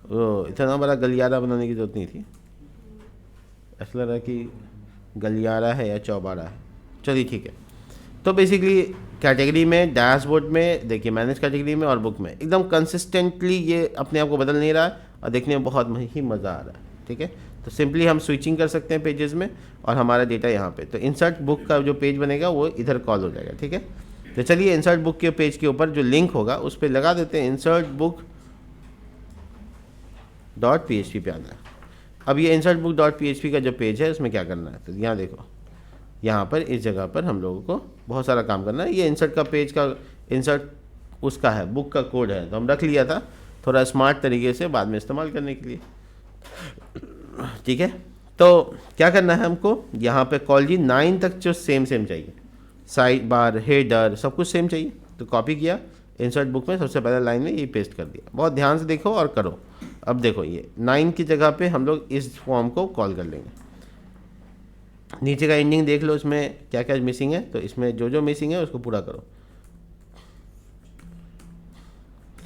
ओ इतना बड़ा गलियारा बनाने की ज़रूरत नहीं थी, ऐसा लग रहा है कि गलियारा है या चौबारा है। चलिए ठीक है, तो बेसिकली कैटेगरी में, डैशबोर्ड में देखिए, मैनेज कैटेगरी में और बुक में एकदम कंसिस्टेंटली ये अपने आप को बदल नहीं रहा है और देखने में बहुत ही मज़ा आ रहा है। ठीक है, तो सिंपली हम स्विचिंग कर सकते हैं पेजेस में और हमारा डेटा यहाँ पे। तो इंसर्ट बुक का जो पेज बनेगा वो इधर कॉल हो जाएगा। ठीक है, तो चलिए इंसर्ट बुक के पेज के ऊपर जो लिंक होगा उस पर लगा देते हैं इंसर्ट बुक डॉट PHP पे आना है। अब ये इंसर्ट बुक डॉट PHP का जो पेज है उसमें क्या करना है, तो यहाँ देखो, यहाँ पर इस जगह पर हम लोगों को बहुत सारा काम करना है। ये इंसर्ट का पेज का इंसर्ट उसका है, बुक का कोड है, तो हम रख लिया था थोड़ा स्मार्ट तरीके से बाद में इस्तेमाल करने के लिए। ठीक है, तो क्या करना है हमको, यहाँ पे कॉलजी 9 तक जो सेम चाहिए, साइड बार हेडर सब कुछ सेम चाहिए। तो कॉपी किया, इंसर्ट बुक में सबसे पहले लाइन में ये पेस्ट कर दिया। बहुत ध्यान से देखो और करो। अब देखो ये 9 की जगह पे हम लोग इस फॉर्म को कॉल कर लेंगे। नीचे का एंडिंग देख लो, इसमें क्या क्या मिसिंग है, तो इसमें जो जो मिसिंग है उसको पूरा करो।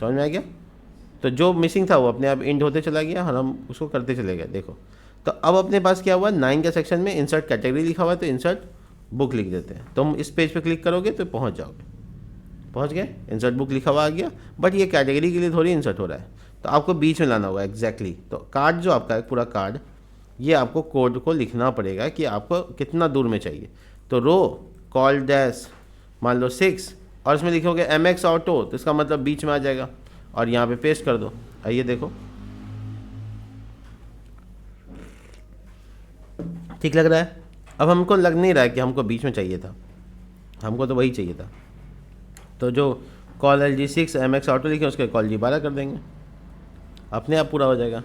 समझ में आ गया? तो जो मिसिंग था वो अपने आप एंड होते चला गया और हम उसको करते चले गए। देखो, तो अब अपने पास क्या हुआ, 9 के सेक्शन में इंसर्ट कैटेगरी लिखा हुआ है, तो इंसर्ट बुक लिख देते हैं। तो हम इस पेज पे क्लिक करोगे तो पहुंच जाओगे, पहुंच गए, इंसर्ट बुक लिखा हुआ आ गया। बट ये कैटेगरी के लिए थोड़ी इंसर्ट हो रहा है, तो आपको बीच में लाना होगा एग्जैक्टली। तो कार्ड जो आपका है, पूरा कार्ड, ये आपको कोड को लिखना पड़ेगा कि आपको कितना दूर में चाहिए। तो रो कॉल डैश मान लो 6 और इसमें लिखोगे MX ऑटो, तो इसका मतलब बीच में आ जाएगा और यहाँ पे पेस्ट कर दो। आइए देखो, ठीक लग रहा है? अब हमको लग नहीं रहा है कि हमको बीच में चाहिए था, हमको तो वही चाहिए था। तो जो कॉल LG6 MX ऑटो लिखे उसके कॉल G12 कर देंगे, अपने आप पूरा हो जाएगा।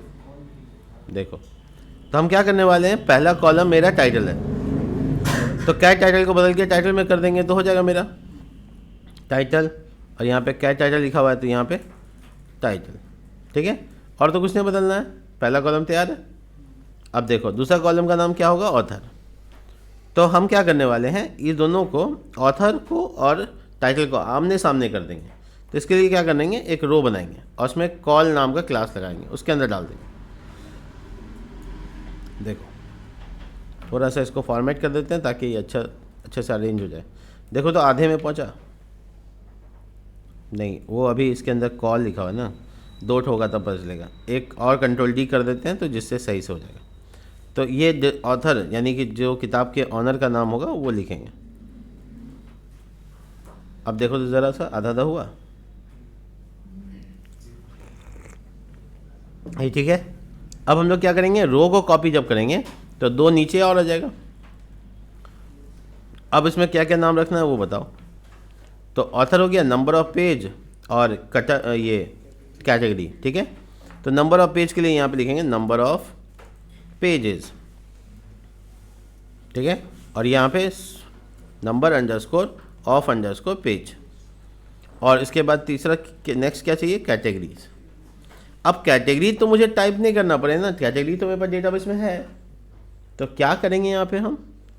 देखो, तो हम क्या करने वाले हैं, पहला कॉलम मेरा टाइटल है, तो कैट टाइटल को बदल के टाइटल में कर देंगे तो हो जाएगा मेरा टाइटल। और यहाँ पे कैट टाइटल लिखा हुआ है तो यहाँ पे टाइटल। ठीक है, और तो कुछ नहीं बदलना है, पहला कॉलम तैयार है। अब देखो दूसरा कॉलम का नाम क्या होगा, ऑथर। तो हम क्या करने वाले हैं, इस दोनों को, ऑथर को और टाइटल को आमने सामने कर देंगे। तो इसके लिए क्या करेंगे, एक रो बनाएंगे और उसमें कॉल नाम का क्लास लगाएंगे, उसके अंदर डाल देंगे। देखो थोड़ा सा इसको फॉर्मेट कर देते हैं ताकि ये अच्छे से अरेंज हो जाए। देखो तो आधे में पहुंचा नहीं, वो अभी इसके अंदर कॉल लिखा हुआ है ना, 2 होगा तब पता चलेगा। एक और कंट्रोल D कर देते हैं तो जिससे सही से हो जाएगा। तो ये ऑथर यानी कि जो किताब के ऑनर का नाम होगा वो लिखेंगे। अब देखो तो ज़रा सा आधा हुआ, ठीक है। अब हम लोग क्या करेंगे, रो को कॉपी जब करेंगे तो 2 नीचे और आ जाएगा। अब इसमें क्या क्या नाम रखना है वो बताओ। तो ऑथर हो गया, नंबर ऑफ पेज और ये कैटेगरी, ठीक है। तो नंबर ऑफ पेज के लिए यहाँ पे लिखेंगे नंबर ऑफ पेजेस, ठीक है। और यहाँ पे number underscore of underscore page. और इसके बाद तीसरा नेक्स्ट क्या चाहिए, कैटेगरीज। अब कैटेगरी तो मुझे टाइप नहीं करना पड़ेगा ना, कैटेगरी तो मेरे पास डेटाबेस में है। तो क्या करेंगे यहाँ पे हम,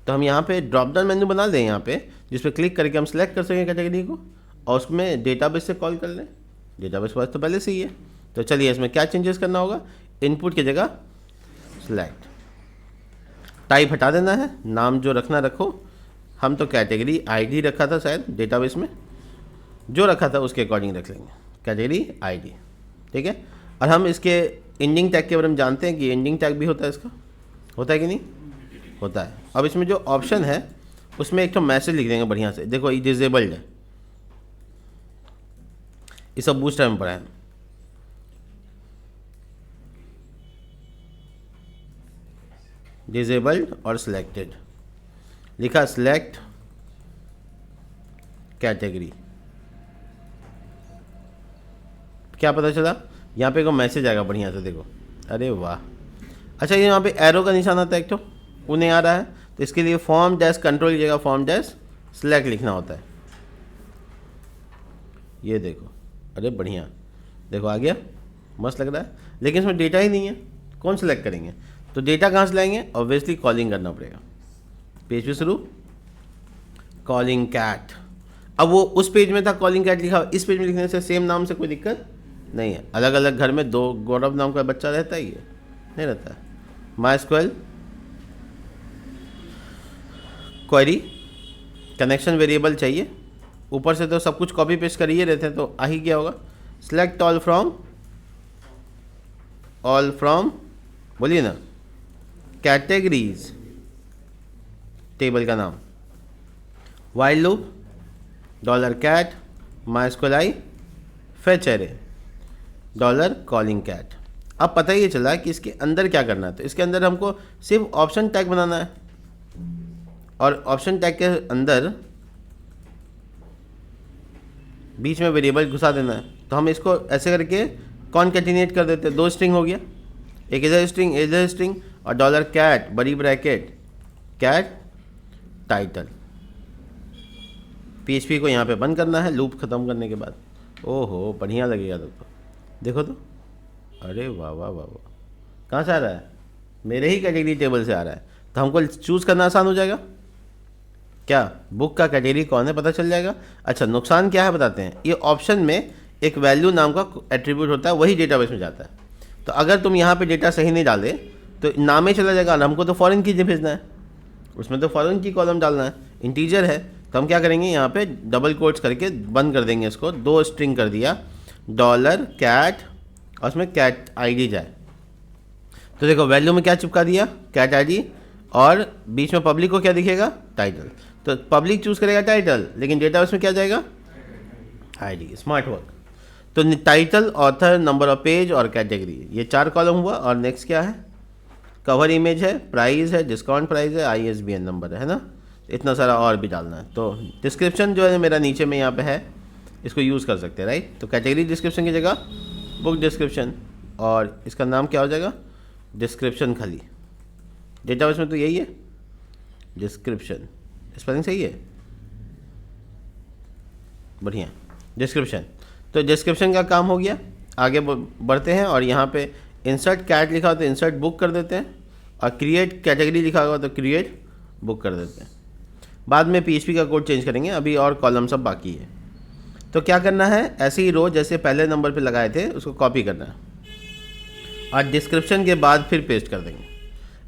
तो हम यहाँ पे ड्रॉप डाउन मेन्यू बना दें यहाँ पे, जिस पर क्लिक करके हम सेलेक्ट कर सकें कैटेगरी को और उसमें डेटाबेस से कॉल कर लें। डेटाबेस पास तो पहले से ही है। तो चलिए इसमें क्या चेंजेस करना होगा, इनपुट की जगह सेलेक्ट, टाइप हटा देना है, नाम जो रखना रखो। हम तो कैटेगरी आईडी रखा था शायद डेटाबेस में, जो रखा था उसके अकॉर्डिंग रख लेंगे कैटेगरी आईडी, ठीक है। और हम इसके एंडिंग टैग के बारे में जानते हैं कि एंडिंग टैग भी होता है, इसका होता है कि नहीं, होता है। अब इसमें जो ऑप्शन है उसमें एक तो मैसेज लिख देंगे बढ़िया से, देखो ये डिजेबल्ड है, ये सब बूस्ट में पड़ा है। डिजेबल्ड और सिलेक्टेड लिखा, सिलेक्ट कैटेगरी। क्या पता चला, यहाँ पे को मैसेज आएगा बढ़िया से, देखो, अरे वाह। अच्छा ये यहाँ पे एरो का निशान आता है एक तो, वो नहीं आ रहा है, तो इसके लिए फॉर्म डैश कंट्रोल की जगह फॉर्म डैश सिलेक्ट लिखना होता है। ये देखो, अरे बढ़िया, देखो आ गया, मस्त लग रहा है। लेकिन इसमें डेटा ही नहीं है, कौन सेलेक्ट करेंगे, तो डेटा कहाँ से लाएंगे, ऑब्वियसली कॉलिंग करना पड़ेगा। पेज पे शुरू, कॉलिंग कैट। अब वो उस पेज में था कॉलिंग कैट लिखा, इस पेज में लिखने से सेम नाम से कोई दिक्कत नहीं है। अलग अलग घर में दो गौरव नाम का बच्चा रहता ही है, नहीं रहता है। MySQL क्वेरी कनेक्शन वेरिएबल चाहिए, ऊपर से तो सब कुछ कॉपी पेस्ट कर ही रहते हैं, तो आ ही क्या होगा, सिलेक्ट ऑल फ्रॉम बोलिए ना, कैटेगरीज, टेबल का नाम, while loop, $cat MySQL fetch array, $calling cat। अब पता ही चला कि इसके अंदर क्या करना है। तो इसके अंदर हमको सिर्फ ऑप्शन टैग बनाना है, और ऑप्शन टैग के अंदर बीच में वेरिएबल घुसा देना है। तो हम इसको ऐसे करके कॉन्कैटिनेट कर देते हैं, दो स्ट्रिंग हो गया, एक इधर स्ट्रिंग और $cat बड़ी ब्रैकेट कैट टाइटल। PHP को यहाँ पे बंद करना है लूप ख़त्म करने के बाद। ओहो बढ़िया लगेगा तो, देखो तो, अरे वाह वाह वाह वाह, कहाँ से आ रहा है, मेरे ही कैटेगरी टेबल से आ रहा है। तो हमको चूज़ करना आसान हो जाएगा, क्या बुक का कैटेगरी कौन है पता चल जाएगा। अच्छा नुकसान क्या है बताते हैं, ये ऑप्शन में एक वैल्यू नाम का एट्रीब्यूट होता है, वही डेटाबेस में जाता है। तो अगर तुम यहाँ पे डेटा सही नहीं डाले तो नाम ही चला जाएगा, और हमको तो फॉरेन की भेजना है, उसमें तो फॉरेन की कॉलम डालना है, इंटीजर है। तो हम क्या करेंगे, यहाँ पे डबल कोट्स करके बंद कर देंगे इसको, दो स्ट्रिंग कर दिया, $cat और उसमें कैट आईडी जाए। तो देखो वैल्यू में क्या चिपका दिया, कैट आईडी, और बीच में पब्लिक को क्या दिखेगा, टाइटल। तो पब्लिक चूज करेगा टाइटल, लेकिन डेटाबेस में क्या जाएगा, आईडी। Smart work. तो title, author, number of page और कैटेगरी, ये 4 कॉलम हुआ। और नेक्स्ट क्या है, कवर इमेज है, प्राइस है, डिस्काउंट प्राइस है, ISBN नंबर है ना, इतना सारा और भी डालना है। तो डिस्क्रिप्शन जो है मेरा नीचे में यहाँ पे है, इसको यूज़ कर सकते हैं, राइट। तो कैटेगरी डिस्क्रिप्शन की जगह बुक डिस्क्रिप्शन, और इसका नाम क्या हो जाएगा, डिस्क्रिप्शन खाली। डेटाबेस में तो यही है, डिस्क्रिप्शन, स्पेलिंग सही है, बढ़िया, डिस्क्रिप्शन। तो डिस्क्रिप्शन का काम हो गया। आगे बढ़ते हैं, और यहाँ पे इंसर्ट कैट लिखा हो तो इंसर्ट बुक कर देते हैं, और क्रिएट कैटेगरी लिखा हुआ तो क्रिएट बुक कर देते हैं। बाद में PHP का कोड चेंज करेंगे, अभी और कॉलम सब बाकी है। तो क्या करना है, ऐसे ही रो जैसे पहले नंबर पे लगाए थे उसको कॉपी करना है, और डिस्क्रिप्शन के बाद फिर पेस्ट कर देंगे।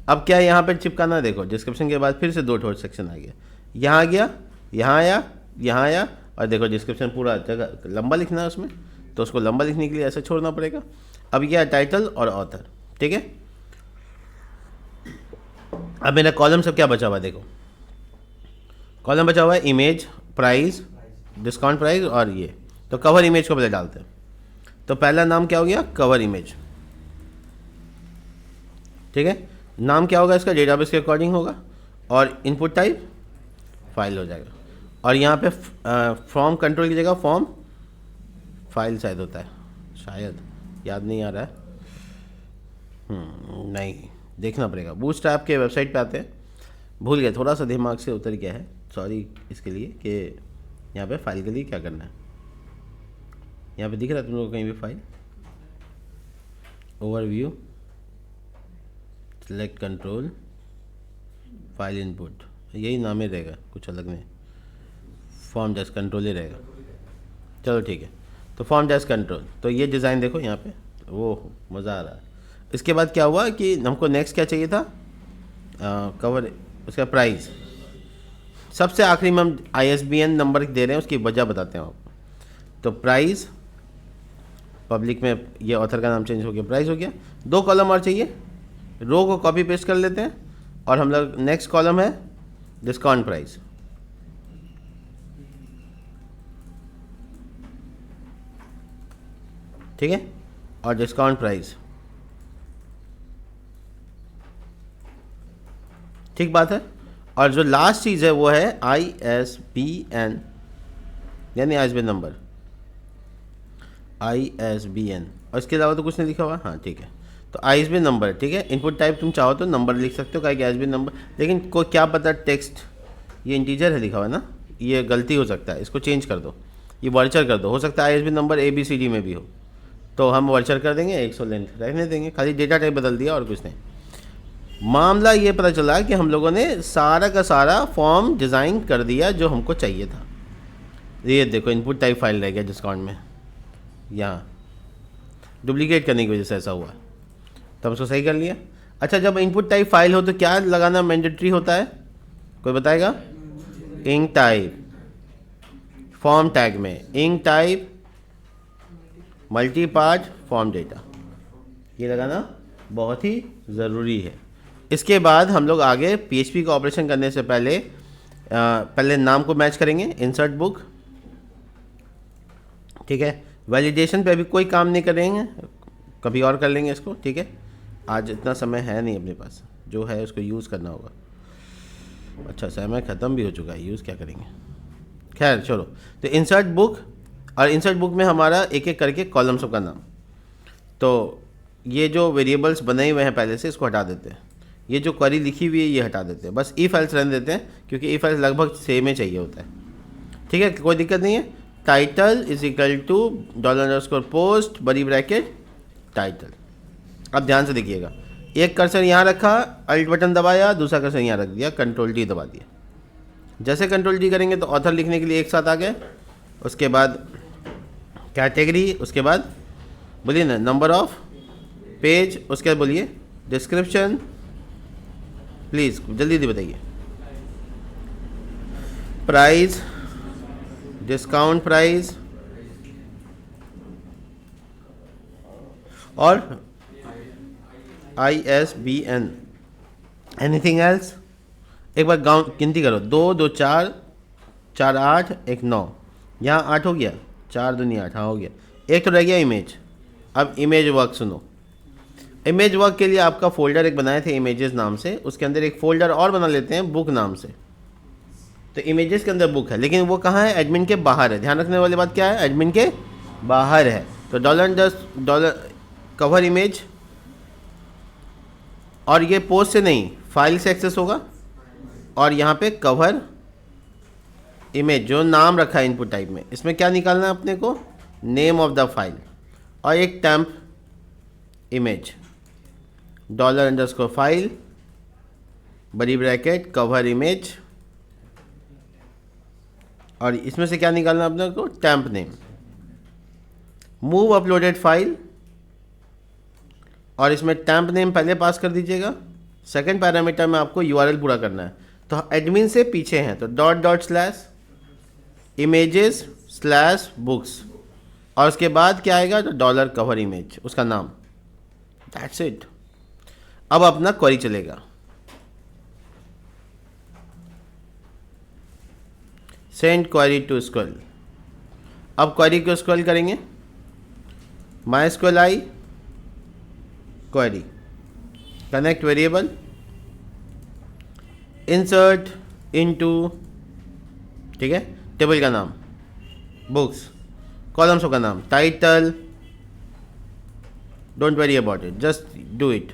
अब क्या यहाँ पे चिपकाना, देखो डिस्क्रिप्शन के बाद फिर से 2 ठोस सेक्शन आ गया, यहाँ आ गया, यहाँ आया, यहाँ आया, और देखो डिस्क्रिप्शन पूरा जगह लंबा लिखना है उसमें, तो उसको लंबा लिखने के लिए ऐसे छोड़ना पड़ेगा। अब यह टाइटल और ऑथर, ठीक है। अब मेरा कॉलम सब क्या बचा हुआ है, देखो कॉलम बचा हुआ है इमेज, प्राइस, डिस्काउंट प्राइस और ये। तो कवर इमेज को पहले डालते हैं। तो पहला नाम क्या हो गया, कवर इमेज, ठीक है। नाम क्या होगा इसका, डेटाबेस के अकॉर्डिंग होगा, और इनपुट टाइप फाइल हो जाएगा। और यहाँ पे फॉर्म कंट्रोल की जगह फाइल शायद होता है, शायद याद नहीं आ रहा है। नहीं, देखना पड़ेगा। बूटस्ट्रैप के वेबसाइट पे आते हैं, भूल गए, थोड़ा सा दिमाग से उतर गया है, सॉरी इसके लिए। कि यहाँ पे फाइल के लिए क्या करना है, यहाँ पे दिख रहा है तुम लोगों को कहीं भी file, overview, select control, file input, यही नाम ही रहेगा, कुछ अलग नहीं। फॉर्म जस्ट कंट्रोल ही रहेगा। चलो ठीक है, तो फॉर्म जस्ट कंट्रोल, तो ये डिज़ाइन देखो यहाँ पे, वो मज़ा आ रहा है। इसके बाद क्या हुआ कि हमको नेक्स्ट क्या चाहिए था, कवर, उसका प्राइस। सबसे आखिरी में हम ISBN नंबर दे रहे हैं, उसकी वजह बताते हैं आपको। तो प्राइस, पब्लिक में ये ऑथर का नाम चेंज हो गया, प्राइस हो गया। 2 कॉलम और चाहिए, रो को कॉपी पेस्ट कर लेते हैं, और हम लोग नेक्स्ट कॉलम है डिस्काउंट प्राइस। ठीक है, और डिस्काउंट प्राइस, ठीक बात है। और जो लास्ट चीज़ है वो है ISBN, यानी ISBN नंबर, ISBN, और इसके अलावा तो कुछ नहीं लिखा हुआ। हाँ ठीक है, तो ISBN नंबर, ठीक है। इनपुट टाइप तुम चाहो तो नंबर लिख सकते हो, क्या ISBN नंबर, लेकिन को क्या पता टेक्स्ट ये इंटीजर है लिखा हुआ है ना, ये गलती हो सकता है, इसको चेंज कर दो, ये वर्चर कर दो। हो सकता है ISBN नंबर ABCD में भी हो, तो हम वर्चर कर देंगे, 100 लेंथ रहने देंगे, खाली डेटा टाइप बदल दिया और कुछ नहीं। मामला ये पता चला कि हम लोगों ने सारा का सारा फॉर्म डिज़ाइन कर दिया जो हमको चाहिए था। ये देखो इनपुट टाइप फाइल रह गया डिस्काउंट में, यहाँ डुप्लीकेट करने की वजह से ऐसा हुआ, तो हम उसको सही कर लिया। अच्छा, जब इनपुट टाइप फाइल हो तो क्या लगाना मैंडेटरी होता है, कोई बताएगा? इंक टाइप, फॉर्म टैग में enctype multipart form data, ये लगाना बहुत ही ज़रूरी है। इसके बाद हम लोग आगे PHP का ऑपरेशन करने से पहले नाम को मैच करेंगे, इंसर्ट बुक, ठीक है। वैलिडेशन पे अभी कोई काम नहीं करेंगे, कभी और कर लेंगे इसको, ठीक है। आज इतना समय है नहीं अपने पास, जो है उसको यूज़ करना होगा। अच्छा, समय ख़त्म भी हो चुका है, यूज़ क्या करेंगे, खैर चलो। तो इंसर्ट बुक, और इंसर्ट बुक में हमारा एक एक करके कॉलम्सों का नाम। तो ये जो वेरिएबल्स बने हुए हैं पहले से, इसको हटा देते हैं। ये जो क्वेरी लिखी हुई है ये हटा देते हैं, बस if else रहने देते हैं, क्योंकि if else लगभग सेम ही चाहिए होता है, ठीक है, कोई दिक्कत नहीं है। Title is equal to $post बड़ी ब्रैकेट टाइटल। अब ध्यान से देखिएगा, एक कर्सर यहाँ रखा, अल्ट बटन दबाया, दूसरा कर्सर यहाँ रख दिया, कंट्रोल D दबा दिया। जैसे कंट्रोल D करेंगे तो ऑथर लिखने के लिए एक साथ आ गए, उसके बाद कैटेगरी, उसके बाद बोलिए ना नंबर ऑफ पेज, उसके बाद बोलिए डिस्क्रिप्शन, प्लीज़ जल्दी जल्दी बताइए, प्राइस, डिस्काउंट प्राइस, और ISBN। Anything else? एक बार गिनती करो, 2 2 4 4 8 1 9, यहाँ 8 हो गया, 4 दूनी 8, हाँ हो गया। एक तो रह गया इमेज। अब इमेज वर्क सुनो, इमेज वर्क के लिए आपका फोल्डर एक बनाए थे इमेजेस नाम से, उसके अंदर एक फोल्डर और बना लेते हैं बुक नाम से। तो इमेजेस के अंदर बुक है, लेकिन वो कहाँ है, एडमिन के बाहर है। ध्यान रखने वाली बात क्या है, एडमिन के बाहर है। तो $, कवर इमेज, और ये पोस्ट से नहीं फाइल से एक्सेस होगा, और यहाँ पे कवर इमेज जो नाम रखा है इनपुट टाइप में, इसमें क्या निकालना है अपने को, नेम ऑफ द फाइल, और एक टेम्प इमेज, $_फाइल बड़ी ब्रैकेट कवर इमेज, और इसमें से क्या निकालना अपने को, temp name. Move uploaded file, और इसमें टेम्प नेम पहले पास कर दीजिएगा, सेकंड पैरामीटर में आपको URL पूरा करना है। तो एडमिन से पीछे हैं तो $images/books, और उसके बाद क्या आएगा, तो $कवर इमेज, उसका नाम, दैट्स इट। अब अपना क्वेरी चलेगा, सेंड क्वेरी टू स्क्वेल। अब क्वेरी को स्क्वेल करेंगे, MySQLi query, connect variable, insert into, ठीक है, टेबल का नाम बुक्स, कॉलम्स का नाम, title, don't worry about it, just do it,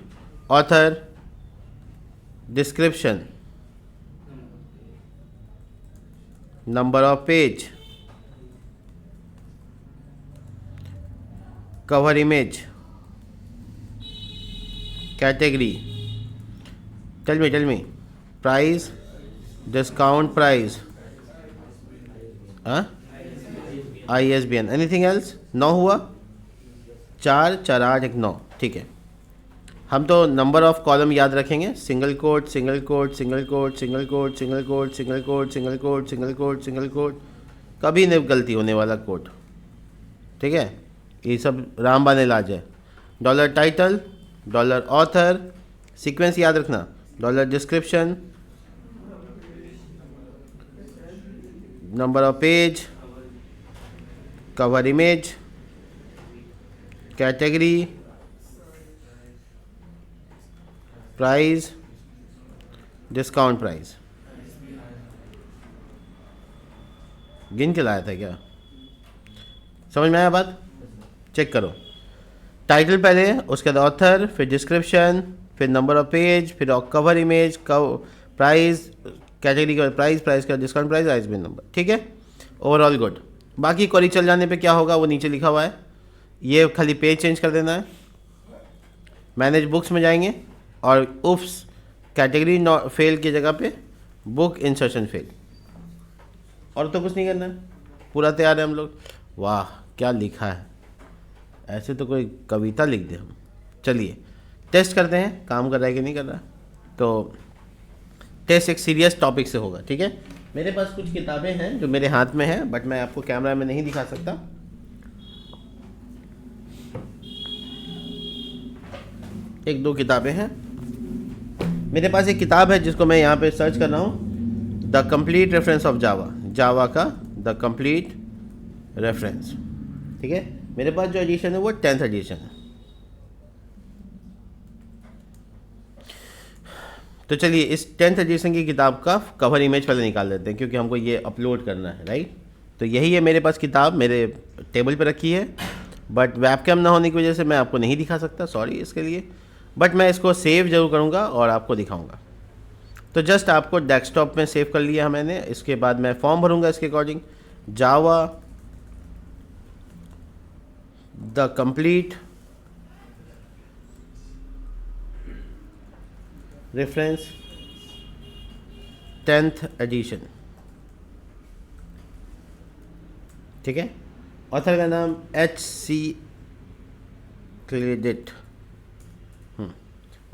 author, description, number of page, cover image, category, tell me, price, discount price, ISBN, anything else? 9 हुआ, 4 4 8 1 9, ठीक है। हम तो नंबर ऑफ कॉलम याद रखेंगे, single quote, single quote, single quote, single quote, single quote, single quote, single quote, single quote, single quote, कभी नहीं गलती होने वाला कोट, ठीक है। ये सब रामबान इलाज है। Dollar title, dollar author, sequence याद रखना, dollar description, number of page, cover image, category, price, discount price. गिन के लाया था क्या? समझ में आया बात? चेक करो। टाइटल पहले, उसके बाद ऑथर, फिर डिस्क्रिप्शन, फिर नंबर ऑफ पेज, फिर कवर इमेज, प्राइस, कैटेगरी का प्राइस, प्राइस का डिस्काउंट प्राइस, ISBN नंबर, ठीक है। Overall good. बाकी क्वेरी चल जाने पे क्या होगा वो नीचे लिखा हुआ है, ये खाली पेज चेंज कर देना है। मैनेज बुक्स में जाएंगे और उफ्स कैटेगरी फेल की जगह पे बुक इंसर्शन फेल, और तो कुछ नहीं करना है, पूरा तैयार है हम लोग। वाह क्या लिखा है, ऐसे तो कोई कविता लिख दे हम। चलिए टेस्ट करते हैं काम कर रहा है कि नहीं कर रहा। तो टेस्ट एक सीरियस टॉपिक से होगा, ठीक है। मेरे पास कुछ किताबें हैं जो मेरे हाथ में हैं, बट मैं आपको कैमरा में नहीं दिखा सकता। एक दो किताबें हैं मेरे पास। एक किताब है जिसको मैं यहाँ पे सर्च कर रहा हूँ, the complete reference of Java, Java का द कंप्लीट रेफरेंस, ठीक है। मेरे पास जो एडिशन है वो 10th एडिशन है। तो चलिए इस 10th एडिशन की किताब का कवर इमेज पहले निकाल लेते हैं, क्योंकि हमको ये अपलोड करना है, राइट। तो यही है मेरे पास किताब, मेरे टेबल पे रखी है, बट वेबकैम ना होने की वजह से मैं आपको नहीं दिखा सकता, सॉरी इसके लिए। बट मैं इसको सेव जरूर करूँगा और आपको दिखाऊँगा। तो जस्ट आपको डेस्कटॉप में सेव कर लिया मैंने। इसके बाद मैं फॉर्म भरूँगा इसके according, Java the complete reference 10th edition, ठीक है। ऑथर का नाम HC क्लेडिट।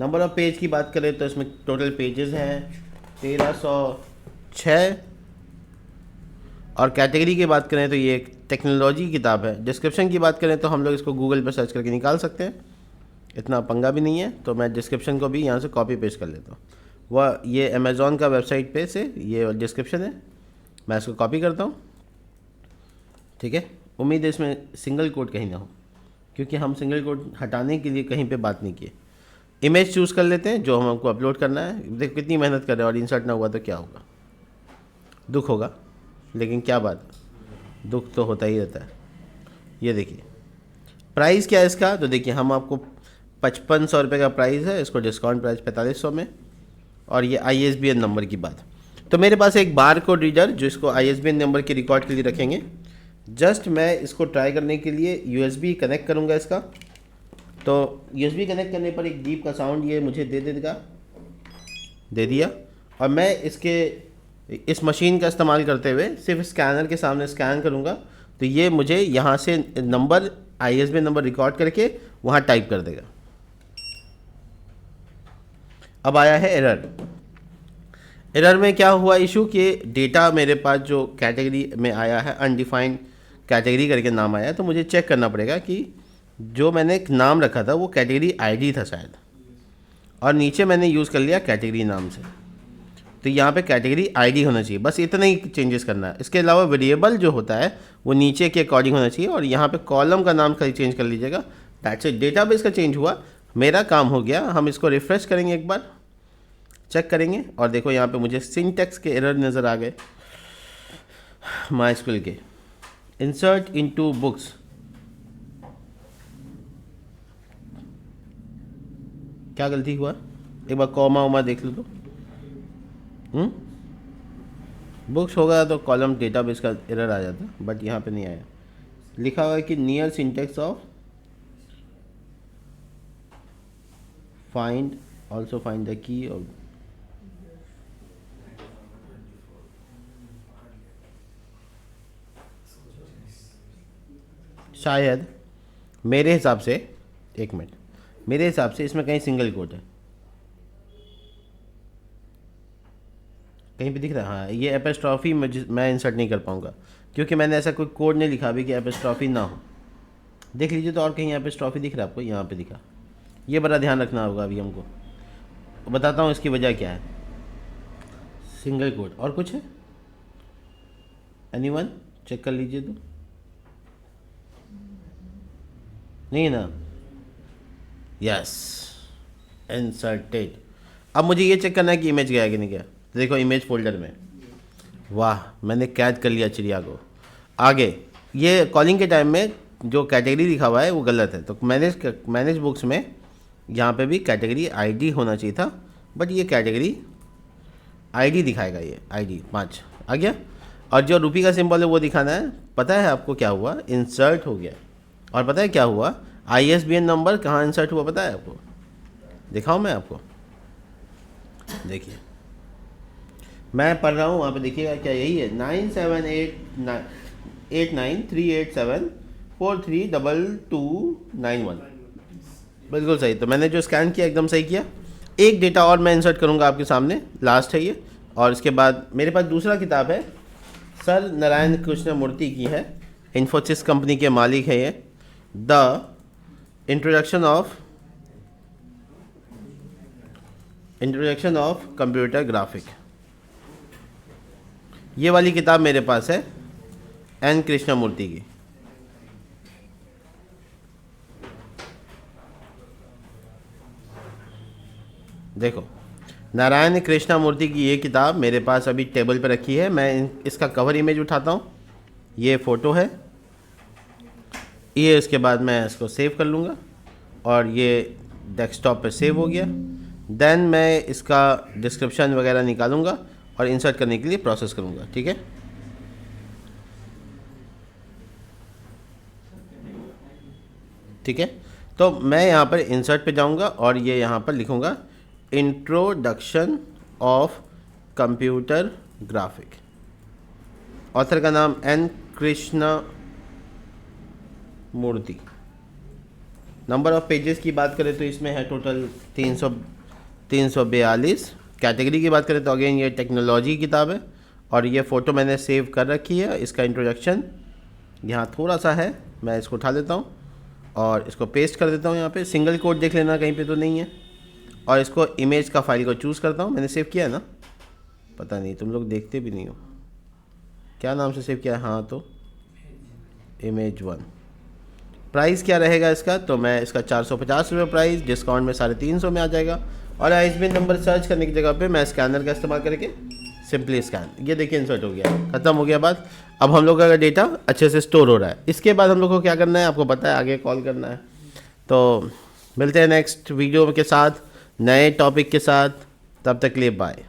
नंबर ऑफ पेज की बात करें तो इसमें टोटल पेजेस हैं 1306, और कैटेगरी की बात करें तो ये एक टेक्नोलॉजी किताब है। डिस्क्रिप्शन की बात करें तो हम लोग इसको गूगल पर सर्च करके निकाल सकते हैं, इतना पंगा भी नहीं है। तो मैं डिस्क्रिप्शन को भी यहाँ से कॉपी पेस्ट कर लेता हूँ। वह ये अमेज़ॉन का वेबसाइट पे से ये डिस्क्रिप्शन है, मैं इसको कॉपी करता हूँ, ठीक है। उम्मीद है इसमें सिंगल कोट कहीं ना हो, क्योंकि हम सिंगल कोट हटाने के लिए कहीं पे बात नहीं किए। इमेज चूज़ कर लेते हैं जो हमको अपलोड करना है। देखो कितनी मेहनत कर रहे हैं, और इंसर्ट ना हुआ तो क्या होगा, दुख होगा, लेकिन क्या बात, दुख तो होता ही रहता है। ये देखिए प्राइस क्या है इसका, तो देखिए हम आपको 5500 रुपये का प्राइस है, इसको डिस्काउंट प्राइस 4500 में, और ये ISBN नंबर की बात। तो मेरे पास एक बार कोड रीडर जो इसको ISBN नंबर के रिकॉर्ड के लिए रखेंगे। जस्ट मैं इसको ट्राई करने के लिए USB कनेक्ट करूँगा इसका। तो USB कनेक्ट करने पर एक डीप का साउंड ये मुझे दे देगा, दे दिया। और मैं इस मशीन का इस्तेमाल करते हुए सिर्फ स्कैनर के सामने स्कैन करूँगा, तो ये मुझे यहाँ से नंबर ISBN नंबर रिकॉर्ड करके वहाँ टाइप कर देगा। अब आया है एरर। एरर में क्या हुआ इशू कि डेटा मेरे पास जो कैटेगरी में आया है अनडिफाइंड कैटेगरी करके नाम आया है, तो मुझे चेक करना पड़ेगा कि जो मैंने एक नाम रखा था वो कैटेगरी ID था शायद, और नीचे मैंने यूज़ कर लिया कैटेगरी नाम से। तो यहाँ पे कैटेगरी ID होना चाहिए, बस इतना ही चेंजेस करना है। इसके अलावा वेरिएबल जो होता है वो नीचे के अकॉर्डिंग होना चाहिए, और यहाँ पे कॉलम का नाम खाली चेंज कर लीजिएगा। दैट्स इट, डेटाबेस का चेंज हुआ, मेरा काम हो गया। हम इसको रिफ़्रेश करेंगे, एक बार चेक करेंगे, और देखो यहाँ पे मुझे सिंटैक्स के एरर नज़र आ गए MySQL के। इंसर्ट इनटू बुक्स, क्या गलती हुआ, एक बार कॉमा वॉमा देख लो तो। बुक्स होगा तो कॉलम डेटाबेस का एरर आ जाता, बट यहाँ पे नहीं आया। लिखा हुआ है कि near syntax of find, also find the key और शायद मेरे हिसाब से, एक मिनट, मेरे हिसाब से इसमें कहीं सिंगल कोट है, कहीं पे दिख रहा है। हाँ, ये एपिस्ट्रॉफी मैं इंसर्ट नहीं कर पाऊँगा क्योंकि मैंने ऐसा कोई कोड नहीं लिखा अभी कि एपिस्ट्रॉफी ना हो। देख लीजिए तो, और कहीं एपिस्ट्रॉफी दिख रहा है आपको? यहाँ पे दिखा। ये बड़ा ध्यान रखना होगा अभी हमको, बताता हूँ इसकी वजह क्या है। सिंगल कोट और कुछ है? एनीवन चेक कर लीजिए तो, नहीं है ना? Yes, inserted. अब मुझे ये चेक करना है कि इमेज गया कि नहीं गया। देखो इमेज फोल्डर में, वाह मैंने कैद कर लिया चिड़िया को। आगे ये कॉलिंग के टाइम में जो कैटेगरी लिखा हुआ है वो गलत है, तो मैनेज बुक्स में यहाँ पे भी कैटेगरी आईडी होना चाहिए था, बट ये कैटेगरी आईडी दिखाएगा, ये आईडी 5 आ गया। और जो रुपी का सिंबल है वो दिखाना है। पता है आपको क्या हुआ? इंसर्ट हो गया। और पता है क्या हुआ? ISBN नंबर कहाँ इंसर्ट हुआ पता है आपको? दिखाऊँ मैं आपको? देखिए मैं पढ़ रहा हूँ, वहाँ पे देखिएगा क्या यही है, 9789389387432291, बिल्कुल सही। तो मैंने जो स्कैन किया एकदम सही किया। एक डेटा और मैं इंसर्ट करूँगा आपके सामने, लास्ट है ये, और इसके बाद मेरे पास दूसरा किताब है, सर नारायण कृष्ण मूर्ति की है, इन्फोसिस कंपनी के मालिक है ये, the introduction of computer graphic. ये वाली किताब मेरे पास है एन कृष्णमूर्ति की। देखो नारायण कृष्णमूर्ति की ये किताब मेरे पास अभी टेबल पर रखी है। मैं इसका कवर इमेज उठाता हूँ, ये फ़ोटो है, ये इसके बाद मैं इसको सेव कर लूँगा और ये डेस्कटॉप पे सेव हो गया। देन मैं इसका डिस्क्रिप्शन वगैरह निकालूंगा और इंसर्ट करने के लिए प्रोसेस करूँगा, ठीक है। ठीक है, तो मैं यहाँ पर इंसर्ट पे जाऊँगा और ये यहाँ पर लिखूँगा introduction of computer graphic. Author का नाम N Krishna Murthy. Number of pages की बात करें तो इसमें है टोटल 342। कैटेगरी की बात करें तो अगेन ये टेक्नोलॉजी की किताब है और ये फ़ोटो मैंने सेव कर रखी है। इसका इंट्रोडक्शन यहाँ थोड़ा सा है, मैं इसको उठा लेता हूँ और इसको पेस्ट कर देता हूँ यहाँ पे। सिंगल कोड देख लेना कहीं पे तो नहीं है। और इसको इमेज का फाइल को चूज़ करता हूँ, मैंने सेव किया है ना, पता नहीं तुम लोग देखते भी नहीं हो, क्या नाम से सेव किया है? हाँ तो इमेज 1। प्राइस क्या रहेगा इसका? तो मैं इसका 450 रुपये प्राइस, डिस्काउंट में 350 में आ जाएगा। और ISBN नंबर सर्च करने की जगह पे मैं स्कैनर का इस्तेमाल करके सिंपली स्कैन, ये देखिए इंसर्ट हो गया, ख़त्म हो गया बात। अब हम लोग का डेटा अच्छे से स्टोर हो रहा है। इसके बाद हम लोग को क्या करना है आपको पता है, आगे कॉल करना है। तो मिलते हैं नेक्स्ट वीडियो के साथ, नए टॉपिक के साथ, तब तक के लिए बाय।